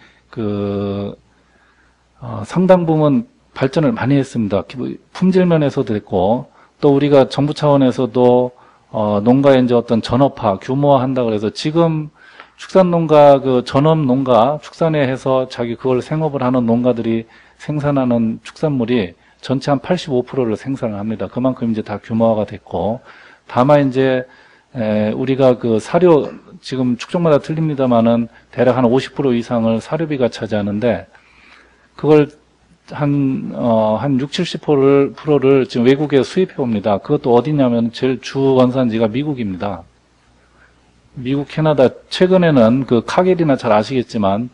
상당 부분 발전을 많이 했습니다. 품질 면에서도 됐고 또 우리가 정부 차원에서도 농가의 이제 어떤 전업화, 규모화 한다 그래서 지금 축산농가, 전업농가, 축산에 해서 그걸 생업을 하는 농가들이 생산하는 축산물이 전체 한 85%를 생산을 합니다. 그만큼 이제 다 규모화가 됐고, 다만 이제, 우리가 사료, 지금 축종마다 틀립니다만은 대략 한 50% 이상을 사료비가 차지하는데, 그걸 한 60, 70%를 지금 외국에 수입해 옵니다. 그것도 어디냐면 제일 주 원산지가 미국입니다. 미국, 캐나다, 최근에는 카겔이나 잘 아시겠지만,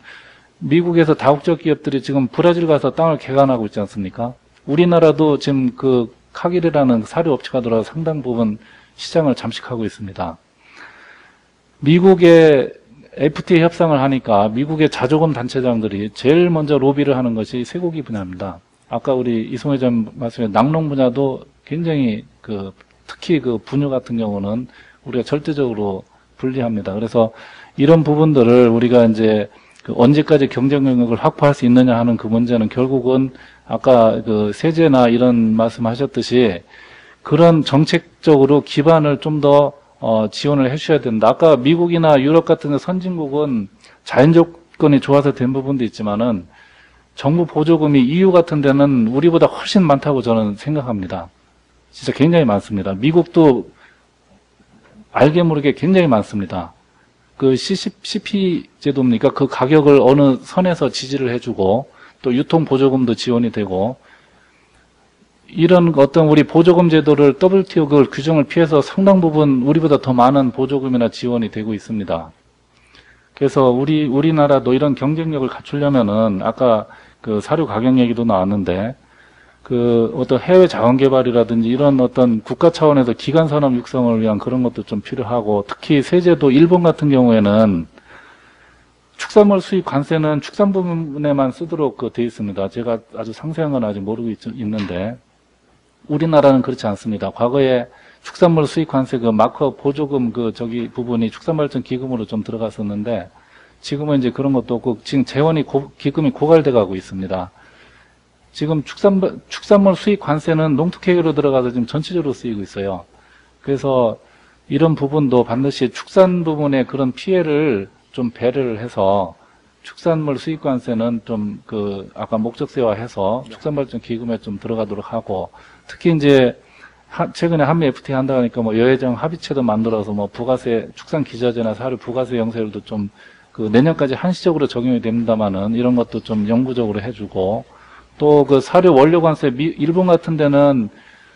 미국에서 다국적 기업들이 지금 브라질 가서 땅을 개간하고 있지 않습니까? 우리나라도 지금 카겔이라는 사료 업체가 들어서 상당 부분 시장을 잠식하고 있습니다. 미국의 FTA 협상을 하니까 미국의 자조금 단체장들이 제일 먼저 로비를 하는 것이 쇠고기 분야입니다. 아까 우리 이송회 전 말씀에 낙농 분야도 굉장히 특히 분유 같은 경우는 우리가 절대적으로 불리합니다. 그래서 이런 부분들을 우리가 이제 언제까지 경쟁 영역을 확보할 수 있느냐 하는 문제는 결국은 아까 세제나 이런 말씀하셨듯이 그런 정책적으로 기반을 좀 더 지원을 해주셔야 된다. 아까 미국이나 유럽 같은 선진국은 자연 조건이 좋아서 된 부분도 있지만은 정부 보조금이 EU 같은 데는 우리보다 훨씬 많다고 저는 생각합니다. 진짜 굉장히 많습니다. 미국도 알게 모르게 굉장히 많습니다. CP 제도입니까? 그 가격을 어느 선에서 지지를 해주고 또 유통 보조금도 지원이 되고 이런 어떤 우리 보조금 제도를 WTO 규정을 피해서 상당 부분 우리보다 더 많은 보조금이나 지원이 되고 있습니다. 그래서 우리나라도 이런 경쟁력을 갖추려면은 아까 사료 가격 얘기도 나왔는데 어떤 해외 자원 개발이라든지 이런 어떤 국가 차원에서 기간 산업 육성을 위한 그런 것도 좀 필요하고 특히 세제도 일본 같은 경우에는 축산물 수입 관세는 축산 부분에만 쓰도록 되어 있습니다. 제가 아주 상세한 건 아직 모르고 있는데 우리나라는 그렇지 않습니다. 과거에 축산물 수입 관세 그 마커 보조금 부분이 축산발전 기금으로 좀 들어갔었는데 지금은 이제 그런 것도 없고 지금 재원이 기금이 고갈돼 가고 있습니다. 지금 축산물 수입 관세는 농특회계로 들어가서 지금 전체적으로 쓰이고 있어요. 그래서 이런 부분도 반드시 축산 부분의 그런 피해를 좀 배려를 해서 축산물 수입 관세는 좀 아까 목적세화해서 축산발전 기금에 좀 들어가도록 하고 특히 이제 최근에 한미 FTA 한다고 하니까 뭐 여해정 합의체도 만들어서 뭐 부가세 축산 기자재나 사료 부가세 영세율도 좀 내년까지 한시적으로 적용이 됩니다만은 이런 것도 좀 영구적으로 해주고 또 사료 원료 관세 일본 같은 데는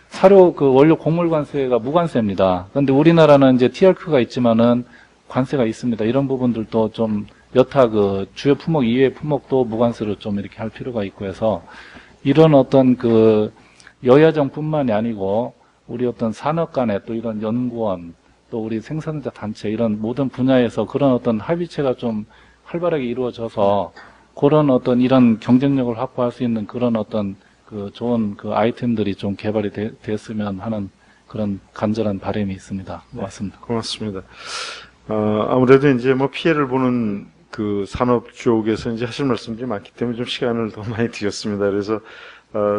사료 원료 곡물 관세가 무관세입니다. 그런데 우리나라는 이제 TRQ가 있지만은 관세가 있습니다. 이런 부분들도 좀 여타 주요 품목 이외의 품목도 무관세로 좀 이렇게 할 필요가 있고 해서 이런 어떤 여야정뿐만이 아니고 우리 어떤 산업 간에 또 이런 연구원 또 우리 생산자 단체 이런 모든 분야에서 그런 어떤 합의체가 좀 활발하게 이루어져서 그런 어떤 이런 경쟁력을 확보할 수 있는 그런 어떤 좋은 아이템들이 좀 개발이 됐으면 하는 그런 간절한 바람이 있습니다. 고맙습니다. 네, 고맙습니다. 아무래도 이제 뭐 피해를 보는 산업 쪽에서 이제 하실 말씀들이 많기 때문에 좀 시간을 더 많이 드렸습니다. 그래서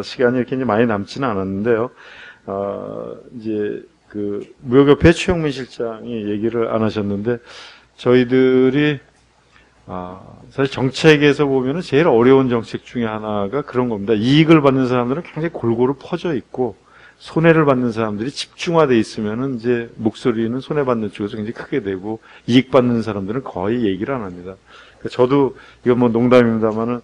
시간이 이렇게 이제 많이 남지는 않았는데요. 이제 무역협회 최영민 실장이 얘기를 안 하셨는데 저희들이 사실 정책에서 보면은 제일 어려운 정책 중에 하나가 그런 겁니다. 이익을 받는 사람들은 굉장히 골고루 퍼져 있고 손해를 받는 사람들이 집중화돼 있으면은 이제 목소리는 손해받는 쪽에서 굉장히 크게 되고 이익 받는 사람들은 거의 얘기를 안 합니다. 저도 이건 뭐 농담입니다만은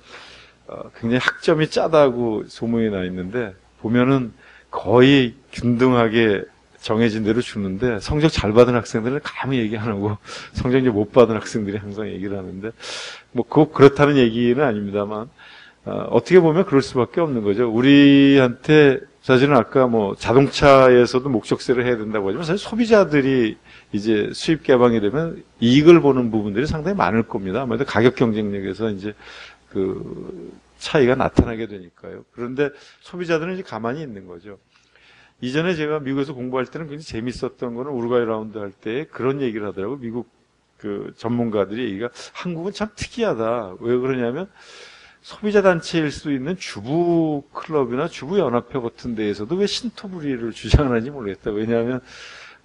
굉장히 학점이 짜다고 소문이 나 있는데 보면은 거의 균등하게 정해진 대로 주는데 성적 잘 받은 학생들은 감히 얘기 안 하고 성적 이제 못 받은 학생들이 항상 얘기를 하는데 뭐 꼭 그렇다는 얘기는 아닙니다만 어떻게 보면 그럴 수밖에 없는 거죠. 우리한테 사실은 아까 뭐 자동차에서도 목적세를 해야 된다고 하지만 사실 소비자들이 이제 수입 개방이 되면 이익을 보는 부분들이 상당히 많을 겁니다. 아무래도 가격 경쟁력에서 이제 차이가 나타나게 되니까요. 그런데 소비자들은 이제 가만히 있는 거죠. 이전에 제가 미국에서 공부할 때는 굉장히 재밌었던 거는 우루과이 라운드 할 때 그런 얘기를 하더라고요. 미국 전문가들이 얘기가 한국은 참 특이하다. 왜 그러냐면 소비자 단체일 수 있는 주부 클럽이나 주부 연합회 같은 데에서도 왜 신토부리를 주장하는지 모르겠다. 왜냐하면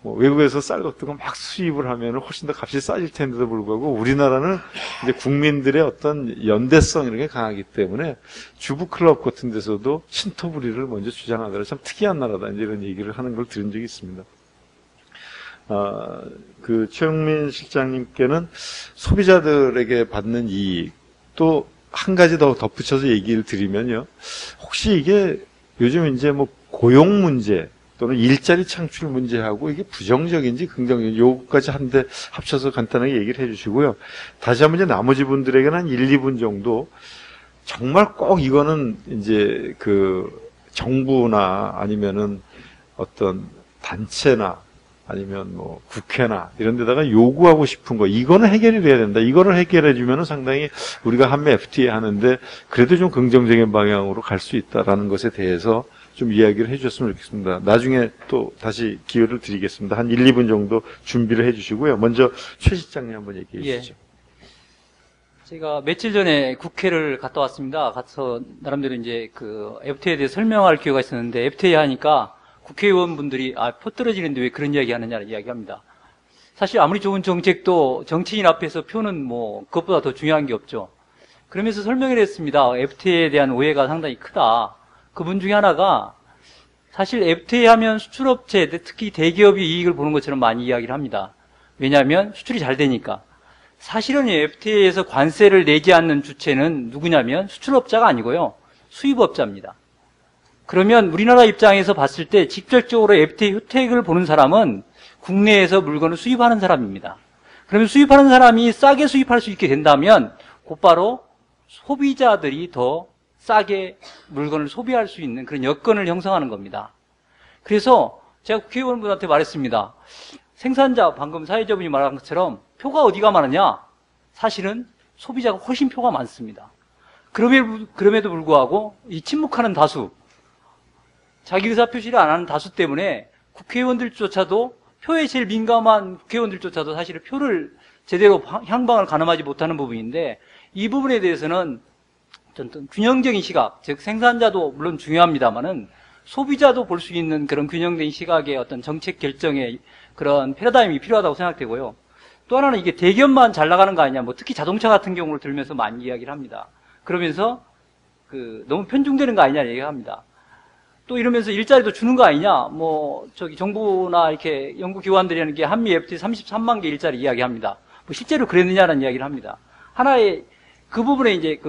뭐 외국에서 쌀 같은 거 막 수입을 하면 훨씬 더 값이 싸질 텐데도 불구하고 우리나라는 이제 국민들의 어떤 연대성 이런 게 강하기 때문에 주부 클럽 같은 데서도 신토부리를 먼저 주장하더라. 참 특이한 나라다. 이제 이런 얘기를 하는 걸 들은 적이 있습니다. 최영민 실장님께는 소비자들에게 받는 이익 또 한 가지 더 덧붙여서 얘기를 드리면요. 혹시 이게 요즘 이제 뭐 고용 문제 또는 일자리 창출 문제하고 이게 부정적인지 긍정적인지 요거까지 한데 합쳐서 간단하게 얘기를 해 주시고요. 다시 한번 이제 나머지 분들에게는 한 1, 2분 정도 정말 꼭 이거는 이제 정부나 아니면은 어떤 단체나 아니면 뭐 국회나 이런 데다가 요구하고 싶은 거 이거는 해결이 돼야 된다. 이거를 해결해 주면은 상당히 우리가 한미 FTA 하는데 그래도 좀 긍정적인 방향으로 갈 수 있다라는 것에 대해서 좀 이야기를 해 주셨으면 좋겠습니다. 나중에 또 다시 기회를 드리겠습니다. 한 1, 2분 정도 준비를 해 주시고요. 먼저 최 실장님 한번 얘기해 주시죠. 제가 며칠 전에 국회를 갔다 왔습니다. 가서 나름대로 이제 FTA에 대해 설명할 기회가 있었는데 FTA 하니까 국회의원분들이 포 떨어지는데 왜 그런 이야기 하느냐는 이야기합니다. 사실 아무리 좋은 정책도 정치인 앞에서 표는 뭐 그것보다 더 중요한 게 없죠. 그러면서 설명을 했습니다. FTA에 대한 오해가 상당히 크다. 그분 중에 하나가 사실 FTA 하면 수출업체, 특히 대기업이 이익을 보는 것처럼 많이 이야기를 합니다. 왜냐하면 수출이 잘 되니까. 사실은 FTA에서 관세를 내지 않는 주체는 누구냐면 수출업자가 아니고요. 수입업자입니다. 그러면 우리나라 입장에서 봤을 때 직접적으로 FTA 혜택을 보는 사람은 국내에서 물건을 수입하는 사람입니다. 그러면 수입하는 사람이 싸게 수입할 수 있게 된다면 곧바로 소비자들이 더 싸게 물건을 소비할 수 있는 그런 여건을 형성하는 겁니다. 그래서 제가 국회의원분한테 말했습니다. 생산자, 방금 사회자분이 말한 것처럼 표가 어디가 많으냐? 사실은 소비자가 훨씬 표가 많습니다. 그럼에도 불구하고 이 침묵하는 다수, 자기 의사 표시를 안 하는 다수 때문에 국회의원들조차도 표에 제일 민감한 국회의원들조차도 사실은 표를 제대로 향방을 가늠하지 못하는 부분인데 이 부분에 대해서는 어떤 균형적인 시각, 즉 생산자도 물론 중요합니다만은 소비자도 볼 수 있는 그런 균형된 시각의 어떤 정책 결정의 그런 패러다임이 필요하다고 생각되고요. 또 하나는 이게 대기업만 잘 나가는 거 아니냐, 뭐 특히 자동차 같은 경우를 들면서 많이 이야기를 합니다. 그러면서 너무 편중되는 거 아니냐 얘기합니다. 또 이러면서 일자리도 주는 거 아니냐, 뭐 정부나 이렇게 연구기관들이 하는 게 한미 FTA 33만 개 일자리 이야기합니다. 뭐 실제로 그랬느냐라는 이야기를 합니다. 하나의 그 부분에 이제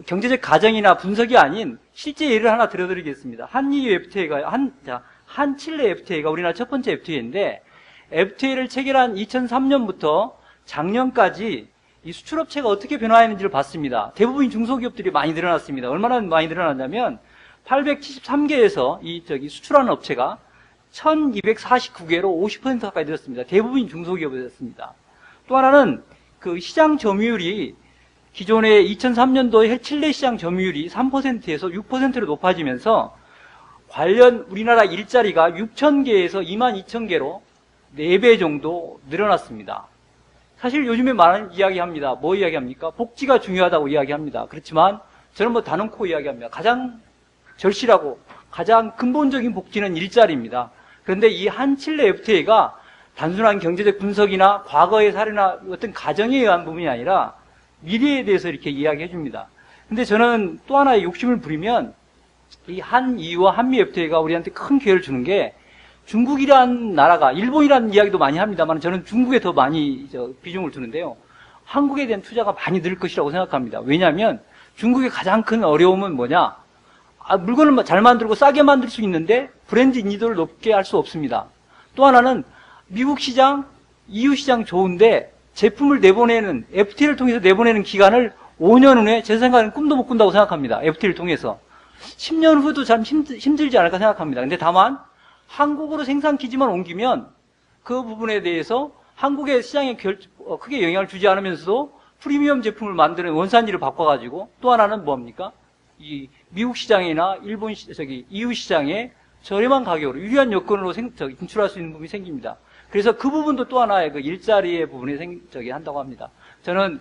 경제적 가정이나 분석이 아닌 실제 예를 하나 들어드리겠습니다. 한EU FTA가 한 칠레 FTA가 우리나라 첫 번째 FTA인데 FTA를 체결한 2003년부터 작년까지 이 수출업체가 어떻게 변화했는지를 봤습니다. 대부분 중소기업들이 많이 늘어났습니다. 얼마나 많이 늘어났냐면 873개에서 수출하는 업체가 1249개로 50% 가까이 늘었습니다. 대부분 중소기업이었습니다. 또 하나는 그 시장 점유율이 기존의 2003년도에 칠레 시장 점유율이 3%에서 6%로 높아지면서 관련 우리나라 일자리가 6,000개에서 22,000개로 4배 정도 늘어났습니다. 사실 요즘에 많은 이야기합니다. 뭐 이야기합니까? 복지가 중요하다고 이야기합니다. 그렇지만 저는 뭐 단언코 이야기합니다. 가장 절실하고 가장 근본적인 복지는 일자리입니다. 그런데 이 한 칠레 FTA가 단순한 경제적 분석이나 과거의 사례나 어떤 가정에 의한 부분이 아니라 미래에 대해서 이렇게 이야기해 줍니다. 근데 저는 또 하나의 욕심을 부리면 이 한EU와 한미 FTA가 우리한테 큰 기회를 주는 게 중국이란 나라가, 일본이라는 이야기도 많이 합니다만 저는 중국에 더 많이 비중을 두는데요. 한국에 대한 투자가 많이 늘 것이라고 생각합니다. 왜냐하면 중국의 가장 큰 어려움은 뭐냐? 물건을 잘 만들고 싸게 만들 수 있는데 브랜드 인지도를 높게 할 수 없습니다. 또 하나는 미국 시장, EU 시장 좋은데 제품을 내보내는, FTA를 통해서 내보내는 기간을 5년 후에 제 생각에는 꿈도 못 꾼다고 생각합니다. FTA를 통해서. 10년 후도 참 힘들지 않을까 생각합니다. 근데 다만 한국으로 생산 기지만 옮기면 그 부분에 대해서 한국의 시장에 크게 영향을 주지 않으면서도 프리미엄 제품을 만드는 원산지를 바꿔가지고 또 하나는 뭡니까? 이 미국 시장이나 EU 시장에 저렴한 가격으로 유리한 여건으로 진출할 수 있는 부분이 생깁니다. 그래서 그 부분도 또 하나의 그 일자리의 부분에 한다고 합니다. 저는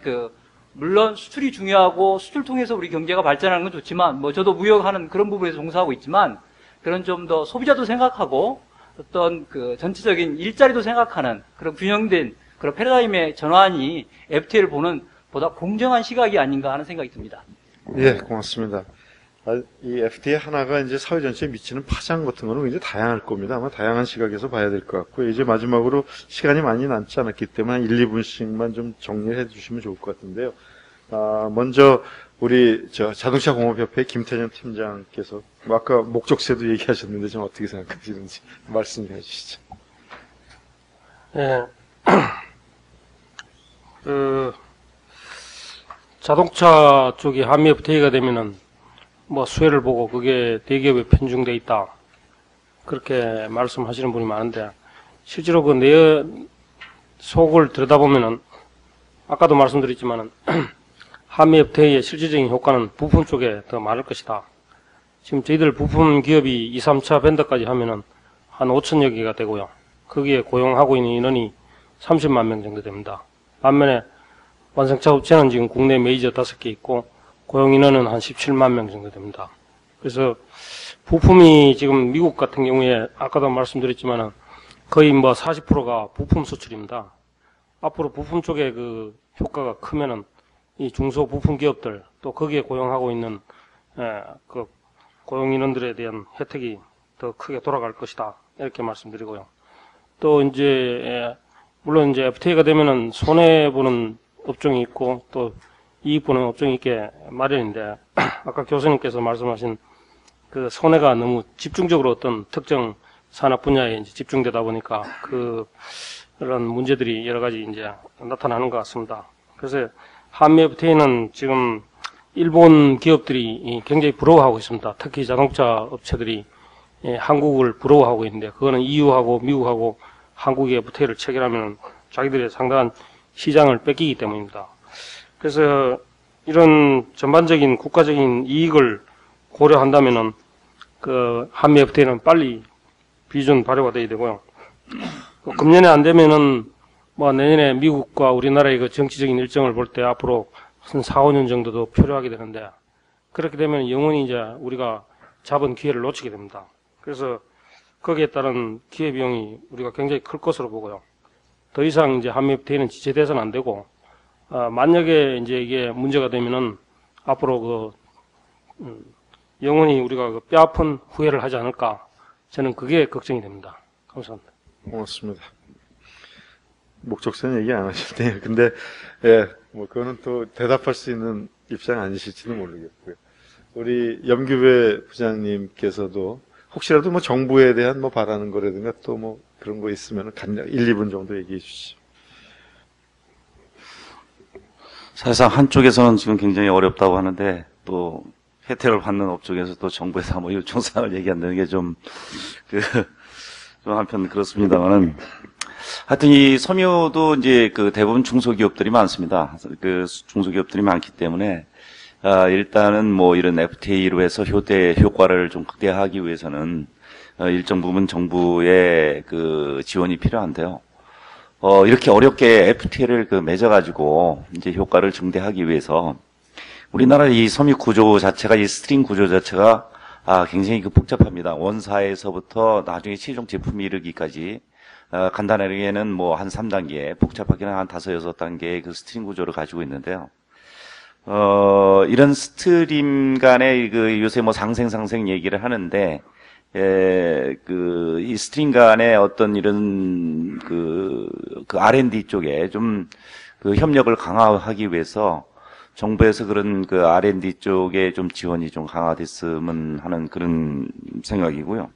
물론 수출이 중요하고 수출 통해서 우리 경제가 발전하는 건 좋지만 뭐 저도 무역하는 그런 부분에서 종사하고 있지만 그런 좀 더 소비자도 생각하고 어떤 전체적인 일자리도 생각하는 그런 균형된 그런 패러다임의 전환이 FTA를 보는 보다 공정한 시각이 아닌가 하는 생각이 듭니다. 예, 고맙습니다. 이 FTA 하나가 이제 사회 전체에 미치는 파장 같은 거는 굉장히 다양할 겁니다. 아마 다양한 시각에서 봐야 될 것 같고요. 이제 마지막으로 시간이 많이 남지 않았기 때문에 한 1, 2분씩만 좀 정리해 주시면 좋을 것 같은데요. 먼저 우리 자동차 공업협회 김태년 팀장께서 아까 목적세도 얘기하셨는데 좀 어떻게 생각하시는지 말씀해 주시죠. 예. 자동차 쪽이 한미 FTA가 되면은 뭐 수혜를 보고 그게 대기업에 편중돼 있다 그렇게 말씀하시는 분이 많은데 실제로 그 속을 들여다보면은 아까도 말씀드렸지만은 한미 FTA의 실질적인 효과는 부품 쪽에 더 많을 것이다. 지금 저희들 부품 기업이 2, 3차 벤더까지 하면은 한 5천여 개가 되고요. 거기에 고용하고 있는 인원이 30만 명 정도 됩니다. 반면에 완성차 업체는 지금 국내 메이저 5개 있고 고용 인원은 한 17만 명 정도 됩니다. 그래서 부품이 지금 미국 같은 경우에 아까도 말씀드렸지만은 거의 뭐 40%가 부품 수출입니다. 앞으로 부품 쪽에 그 효과가 크면은 이 중소 부품 기업들 또 거기에 고용하고 있는 그 고용 인원들에 대한 혜택이 더 크게 돌아갈 것이다 이렇게 말씀드리고요. 또 이제 물론 이제 FTA가 되면은 손해 보는 업종이 있고 또 이익 보는 업종이 있게 마련인데 아까 교수님께서 말씀하신 그 손해가 너무 집중적으로 어떤 특정 산업 분야에 이제 집중되다 보니까 그런 문제들이 여러 가지 이제 나타나는 것 같습니다. 그래서 한미 FTA는 지금 일본 기업들이 굉장히 부러워하고 있습니다. 특히 자동차 업체들이 한국을 부러워하고 있는데 그거는 EU하고 미국하고 한국의 FTA를 체결하면 자기들의 상당한 시장을 뺏기기 때문입니다. 그래서 이런 전반적인 국가적인 이익을 고려한다면은 그 한미 FTA는 빨리 비준 발효가 돼야 되고요. 금년에 안 되면은 뭐 내년에 미국과 우리나라의 그 정치적인 일정을 볼 때 앞으로 한 4, 5년 정도도 필요하게 되는데 그렇게 되면 영원히 이제 우리가 잡은 기회를 놓치게 됩니다. 그래서 거기에 따른 기회비용이 우리가 굉장히 클 것으로 보고요. 더 이상 이제 한미 FTA는 지체돼서는 안 되고, 만약에 이제 이게 문제가 되면은 앞으로 영원히 우리가 그 뼈아픈 후회를 하지 않을까. 저는 그게 걱정이 됩니다. 감사합니다. 고맙습니다. 목적서는 얘기 안 하셨네요. 근데, 예, 뭐, 그거는 또 대답할 수 있는 입장 아니실지도 모르겠고요. 우리 염규배 부장님께서도 혹시라도 뭐 정부에 대한 뭐 바라는 거라든가 또 뭐 그런 거 있으면 간략 1, 2분 정도 얘기해 주시죠. 사실상 한쪽에서는 지금 굉장히 어렵다고 하는데 또 혜택을 받는 업쪽에서 또 정부에서 뭐 요청사항을 얘기한다는 게 좀 한편 그렇습니다만은 하여튼 이 섬유도 이제 그 대부분 중소기업들이 많습니다. 그 중소기업들이 많기 때문에 일단은 뭐 이런 FTA로 해서 효과를 좀 극대화하기 위해서는 일정 부분 정부의 그 지원이 필요한데요. 이렇게 어렵게 FTA를 맺어가지고 이제 효과를 증대하기 위해서 우리나라 이 섬유 구조 자체가 이 스트링 구조 자체가 굉장히 복잡합니다. 원사에서부터 나중에 최종 제품이 이르기까지 간단하게는 뭐 한 3단계, 복잡하게는 한 5, 6단계의 그 스트링 구조를 가지고 있는데요. 이런 스트림 간의 요새 뭐 상생 얘기를 하는데, 이 스트림 간의 어떤 이런 R&D 쪽에 좀 협력을 강화하기 위해서 정부에서 그런 R&D 쪽에 좀 지원이 좀 강화됐으면 하는 그런 생각이고요.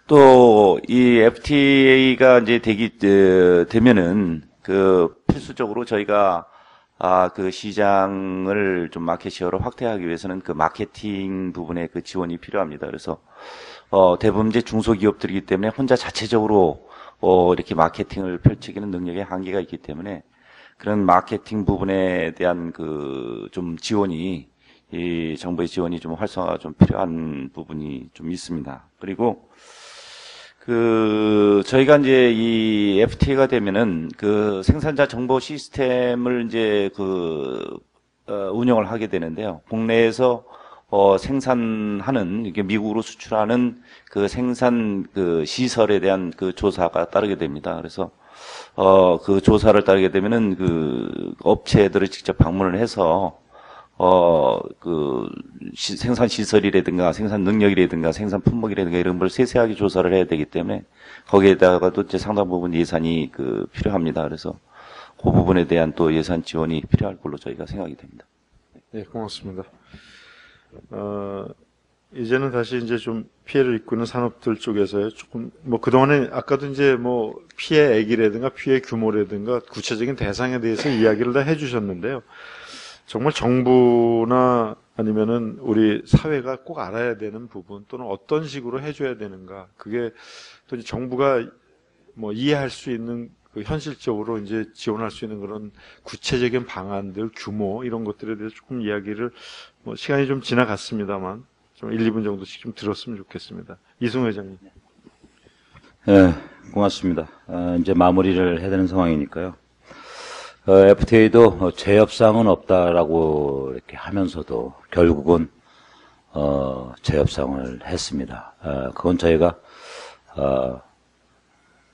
또, 이 FTA가 이제 되면은 필수적으로 저희가 시장을 좀 마켓 시어로 확대하기 위해서는 마케팅 부분에 지원이 필요합니다. 그래서, 대부분 이제 중소기업들이기 때문에 혼자 자체적으로, 이렇게 마케팅을 펼치기는 능력의 한계가 있기 때문에 그런 마케팅 부분에 대한 좀 지원이, 이 정부의 지원이 좀 활성화가 좀 필요한 부분이 좀 있습니다. 그리고, 저희가 이제 이 FTA가 되면은 생산자 정보 시스템을 이제 운영을 하게 되는데요. 국내에서 생산하는, 이게 미국으로 수출하는 생산 시설에 대한 조사가 따르게 됩니다. 그래서 조사를 따르게 되면은 업체들을 직접 방문을 해서 생산 시설이라든가 생산 능력이라든가 생산 품목이라든가 이런 걸 세세하게 조사를 해야 되기 때문에 거기에다가도 이제 상당 부분 예산이 필요합니다. 그래서 그 부분에 대한 또 예산 지원이 필요할 걸로 저희가 생각이 됩니다. 네, 고맙습니다. 이제는 다시 이제 좀 피해를 입고 있는 산업들 쪽에서요. 조금 뭐 그동안에 아까도 이제 뭐 피해 액이라든가 피해 규모라든가 구체적인 대상에 대해서 이야기를 다 해주셨는데요. 정말 정부나 아니면은 우리 사회가 꼭 알아야 되는 부분 또는 어떤 식으로 해줘야 되는가. 그게 또 이제 정부가 뭐 이해할 수 있는 현실적으로 이제 지원할 수 있는 그런 구체적인 방안들, 규모 이런 것들에 대해서 조금 이야기를 뭐 시간이 좀 지나갔습니다만 좀 1, 2분 정도씩 좀 들었으면 좋겠습니다. 이승우 회장님. 네, 고맙습니다. 이제 마무리를 해야 되는 상황이니까요. FTA도 재협상은 없다라고 이렇게 하면서도 결국은 재협상을 했습니다. 그건 저희가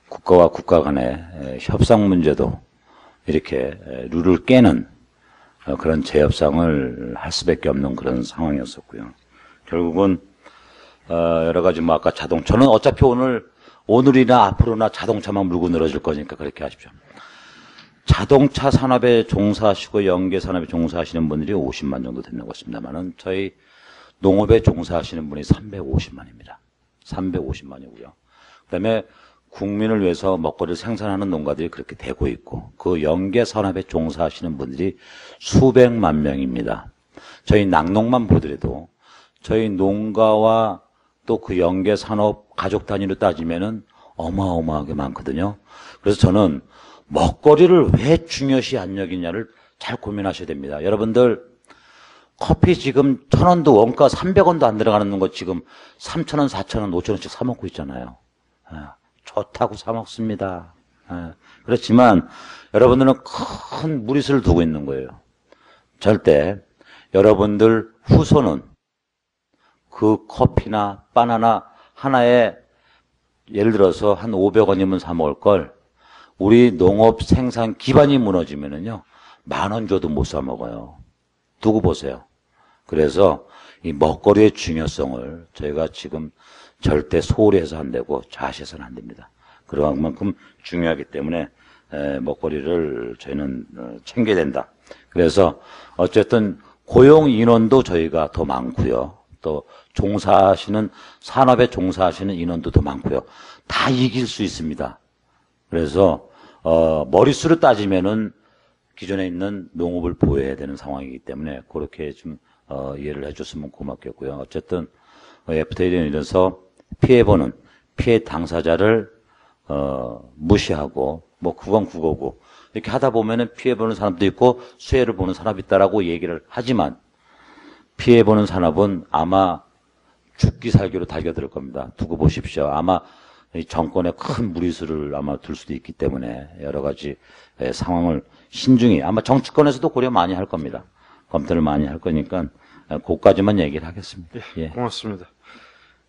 국가와 국가 간의 협상 문제도 이렇게 룰을 깨는 그런 재협상을 할 수밖에 없는 그런 상황이었었고요. 결국은 여러 가지 뭐 아까 저는 어차피 오늘이나 앞으로나 자동차만 물고 늘어질 거니까 그렇게 하십시오. 자동차 산업에 종사하시고 연계 산업에 종사하시는 분들이 50만 정도 되는 것 같습니다만은 저희 농업에 종사하시는 분이 350만입니다. 350만이고요. 그다음에 국민을 위해서 먹거리를 생산하는 농가들이 그렇게 되고 있고 그 연계 산업에 종사하시는 분들이 수백만 명입니다. 저희 낙농만 보더라도 저희 농가와 또 그 연계 산업 가족 단위로 따지면은 어마어마하게 많거든요. 그래서 저는 먹거리를 왜 중요시 안 여기냐를 잘 고민하셔야 됩니다. 여러분들 커피 지금 1,000원도 원가 300원도 안 들어가는 거 지금 3,000원, 4,000원, 5,000원씩 사 먹고 있잖아요. 좋다고 사 먹습니다. 그렇지만 여러분들은 큰 무리수를 두고 있는 거예요. 절대 여러분들 후손은 그 커피나 바나나 하나에 예를 들어서 한 500원이면 사 먹을 걸 우리 농업 생산 기반이 무너지면은요 10,000원 줘도 못 사 먹어요. 두고 보세요. 그래서 이 먹거리의 중요성을 저희가 지금 절대 소홀히 해서 안 되고 좌시해서는 안 됩니다. 그런 만큼 중요하기 때문에 먹거리를 저희는 챙겨야 된다. 그래서 어쨌든 고용 인원도 저희가 더 많고요. 또 종사하시는 산업에 종사하시는 인원도 더 많고요. 다 이길 수 있습니다. 그래서 머릿수로 따지면은 기존에 있는 농업을 보호해야 되는 상황이기 때문에 그렇게 좀 이해를 해줬으면 고맙겠고요. 어쨌든 FTA에 이래서 피해보는 피해 당사자를 무시하고 뭐 그건 그거고 이렇게 하다 보면은 피해보는 사람도 있고 수혜를 보는 사람이 있다라고 얘기를 하지만 피해보는 산업은 아마 죽기 살기로 달겨들 겁니다. 두고 보십시오. 아마 이 정권에 큰 무리수를 아마 둘 수도 있기 때문에 여러 가지 상황을 신중히 아마 정치권에서도 고려 많이 할 겁니다. 검토를 많이 할 거니까 그까지만 얘기를 하겠습니다. 예. 고맙습니다.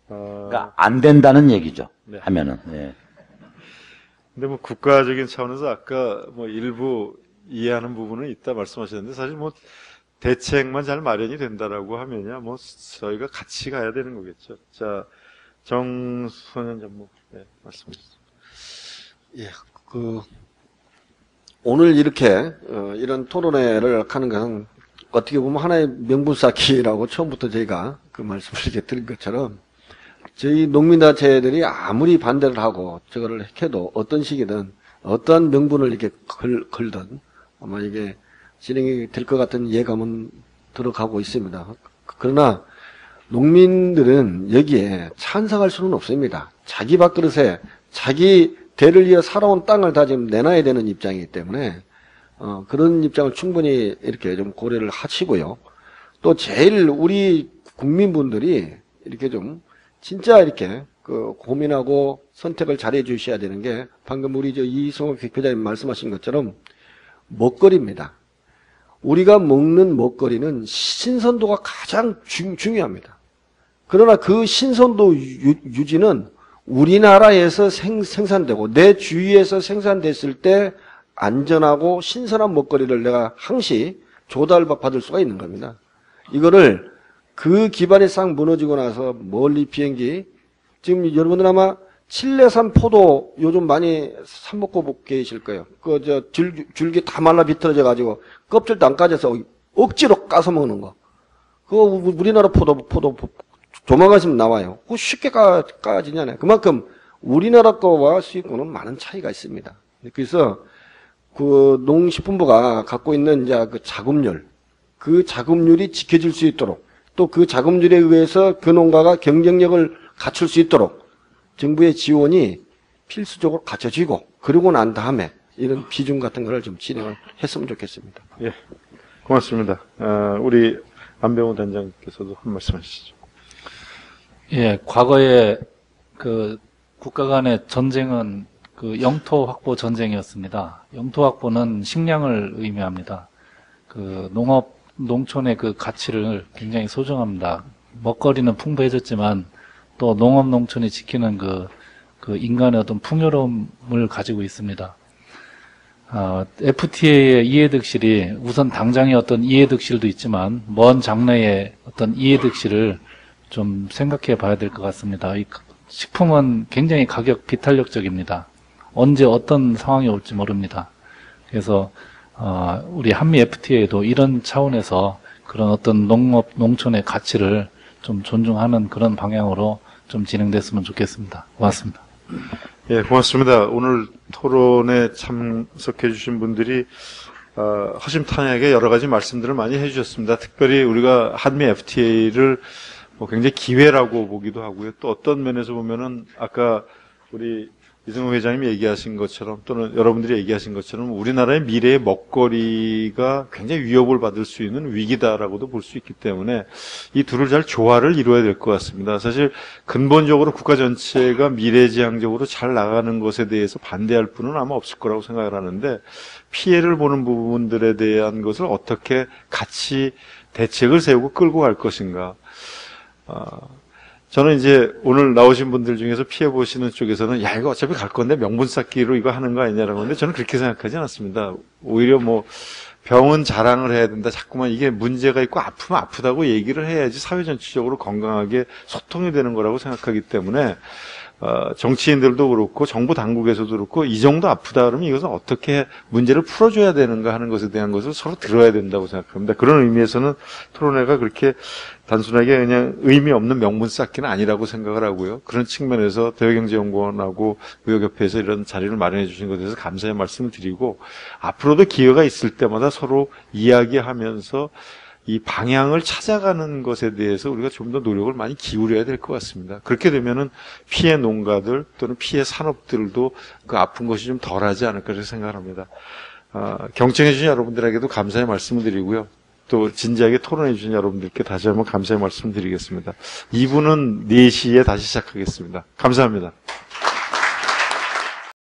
그러니까 안 된다는 얘기죠. 네. 하면은. 예. 근데 뭐 국가적인 차원에서 아까 뭐 일부 이해하는 부분은 있다 말씀하셨는데 사실 뭐 대책만 잘 마련이 된다라고 하면야 뭐 저희가 같이 가야 되는 거겠죠. 자, 정선현 전무 말씀해 주세요. 예, 오늘 이렇게 이런 토론회를 하는 것은 어떻게 보면 하나의 명분 쌓기라고 처음부터 저희가 그 말씀을 이렇게 드린 것처럼 저희 농민단체들이 아무리 반대를 하고 저거를 해도 어떤 식이든 어떠한 명분을 이렇게 걸든 아마 이게 진행이 될 것 같은 예감은 들어가고 있습니다. 그러나 농민들은 여기에 찬성할 수는 없습니다. 자기 밥그릇에 자기 대를 이어 살아온 땅을 다 지금 내놔야 되는 입장이기 때문에 그런 입장을 충분히 이렇게 좀 고려를 하시고요. 또 제일 우리 국민분들이 이렇게 좀 진짜 이렇게 고민하고 선택을 잘해 주셔야 되는 게 방금 우리 이성호 대표자님 말씀하신 것처럼 먹거리입니다. 우리가 먹는 먹거리는 신선도가 가장 중요합니다. 그러나 그 신선도 유지는 우리나라에서 생산되고 내 주위에서 생산됐을 때 안전하고 신선한 먹거리를 내가 항시 조달받을 수가 있는 겁니다. 이거를 그 기반이 싹 무너지고 나서 멀리 비행기 지금 여러분들 아마 칠레산 포도 요즘 많이 사 먹고 계실 거예요. 줄기 다 말라 비틀어져 가지고 껍질도 안 까져서 억지로 까서 먹는 거. 그거 우리나라 포도 조만간 있으면 나와요. 그거 쉽게 까지냐네. 그만큼 우리나라 거와 수입과는 많은 차이가 있습니다. 그래서 그 농식품부가 갖고 있는 이제 그 자급률, 그 자급률이 지켜질 수 있도록 또 그 자급률에 의해서 그 농가가 경쟁력을 갖출 수 있도록 정부의 지원이 필수적으로 갖춰지고 그러고 난 다음에 이런 비중 같은 거를 좀 진행을 했으면 좋겠습니다. 예, 고맙습니다. 우리 안병호 단장께서도 한 말씀 하시죠. 예, 과거에 그 국가 간의 전쟁은 그 영토 확보 전쟁이었습니다. 영토 확보는 식량을 의미합니다. 그 농촌의 그 가치를 굉장히 소중합니다. 먹거리는 풍부해졌지만 또 농업 농촌이 지키는 그 인간의 어떤 풍요로움을 가지고 있습니다. FTA의 이해득실이 우선 당장의 어떤 이해득실도 있지만 먼 장래의 어떤 이해득실을 좀 생각해 봐야 될 것 같습니다. 이 식품은 굉장히 가격 비탄력적입니다. 언제 어떤 상황이 올지 모릅니다. 그래서 우리 한미 FTA도 이런 차원에서 그런 어떤 농업 농촌의 가치를 좀 존중하는 그런 방향으로 좀 진행됐으면 좋겠습니다. 고맙습니다. 예, 고맙습니다. 오늘 토론에 참석해 주신 분들이 허심탄회하게 여러 가지 말씀들을 많이 해주셨습니다. 특별히 우리가 한미 FTA를 굉장히 기회라고 보기도 하고요. 또 어떤 면에서 보면은 아까 우리 이승호 회장님이 얘기하신 것처럼 또는 여러분들이 얘기하신 것처럼 우리나라의 미래의 먹거리가 굉장히 위협을 받을 수 있는 위기다라고도 볼 수 있기 때문에 이 둘을 잘 조화를 이루어야 될 것 같습니다. 사실 근본적으로 국가 전체가 미래지향적으로 잘 나가는 것에 대해서 반대할 분은 아마 없을 거라고 생각을 하는데 피해를 보는 부분들에 대한 것을 어떻게 같이 대책을 세우고 끌고 갈 것인가. 저는 이제 오늘 나오신 분들 중에서 피해 보시는 쪽에서는 야 이거 어차피 갈 건데 명분 쌓기로 이거 하는 거 아니냐라고 하는데 저는 그렇게 생각하지 않았습니다. 오히려 뭐 병은 자랑을 해야 된다. 자꾸만 이게 문제가 있고 아프면 아프다고 얘기를 해야지 사회 전체적으로 건강하게 소통이 되는 거라고 생각하기 때문에 정치인들도 그렇고 정부 당국에서도 그렇고 이 정도 아프다 그러면 이것은 어떻게 문제를 풀어줘야 되는가 하는 것에 대한 것을 서로 들어야 된다고 생각합니다. 그런 의미에서는 토론회가 그렇게 단순하게 그냥 의미 없는 명분 쌓기는 아니라고 생각을 하고요. 그런 측면에서 대외경제연구원하고 무역협회에서 이런 자리를 마련해 주신 것에 대해서 감사의 말씀을 드리고 앞으로도 기회가 있을 때마다 서로 이야기하면서 이 방향을 찾아가는 것에 대해서 우리가 좀 더 노력을 많이 기울여야 될 것 같습니다. 그렇게 되면은 피해 농가들 또는 피해 산업들도 그 아픈 것이 좀 덜하지 않을까 생각을 합니다. 경청해 주신 여러분들에게도 감사의 말씀을 드리고요. 또 진지하게 토론해 주신 여러분들께 다시 한번 감사의 말씀 드리겠습니다. 2부는 4시에 다시 시작하겠습니다. 감사합니다.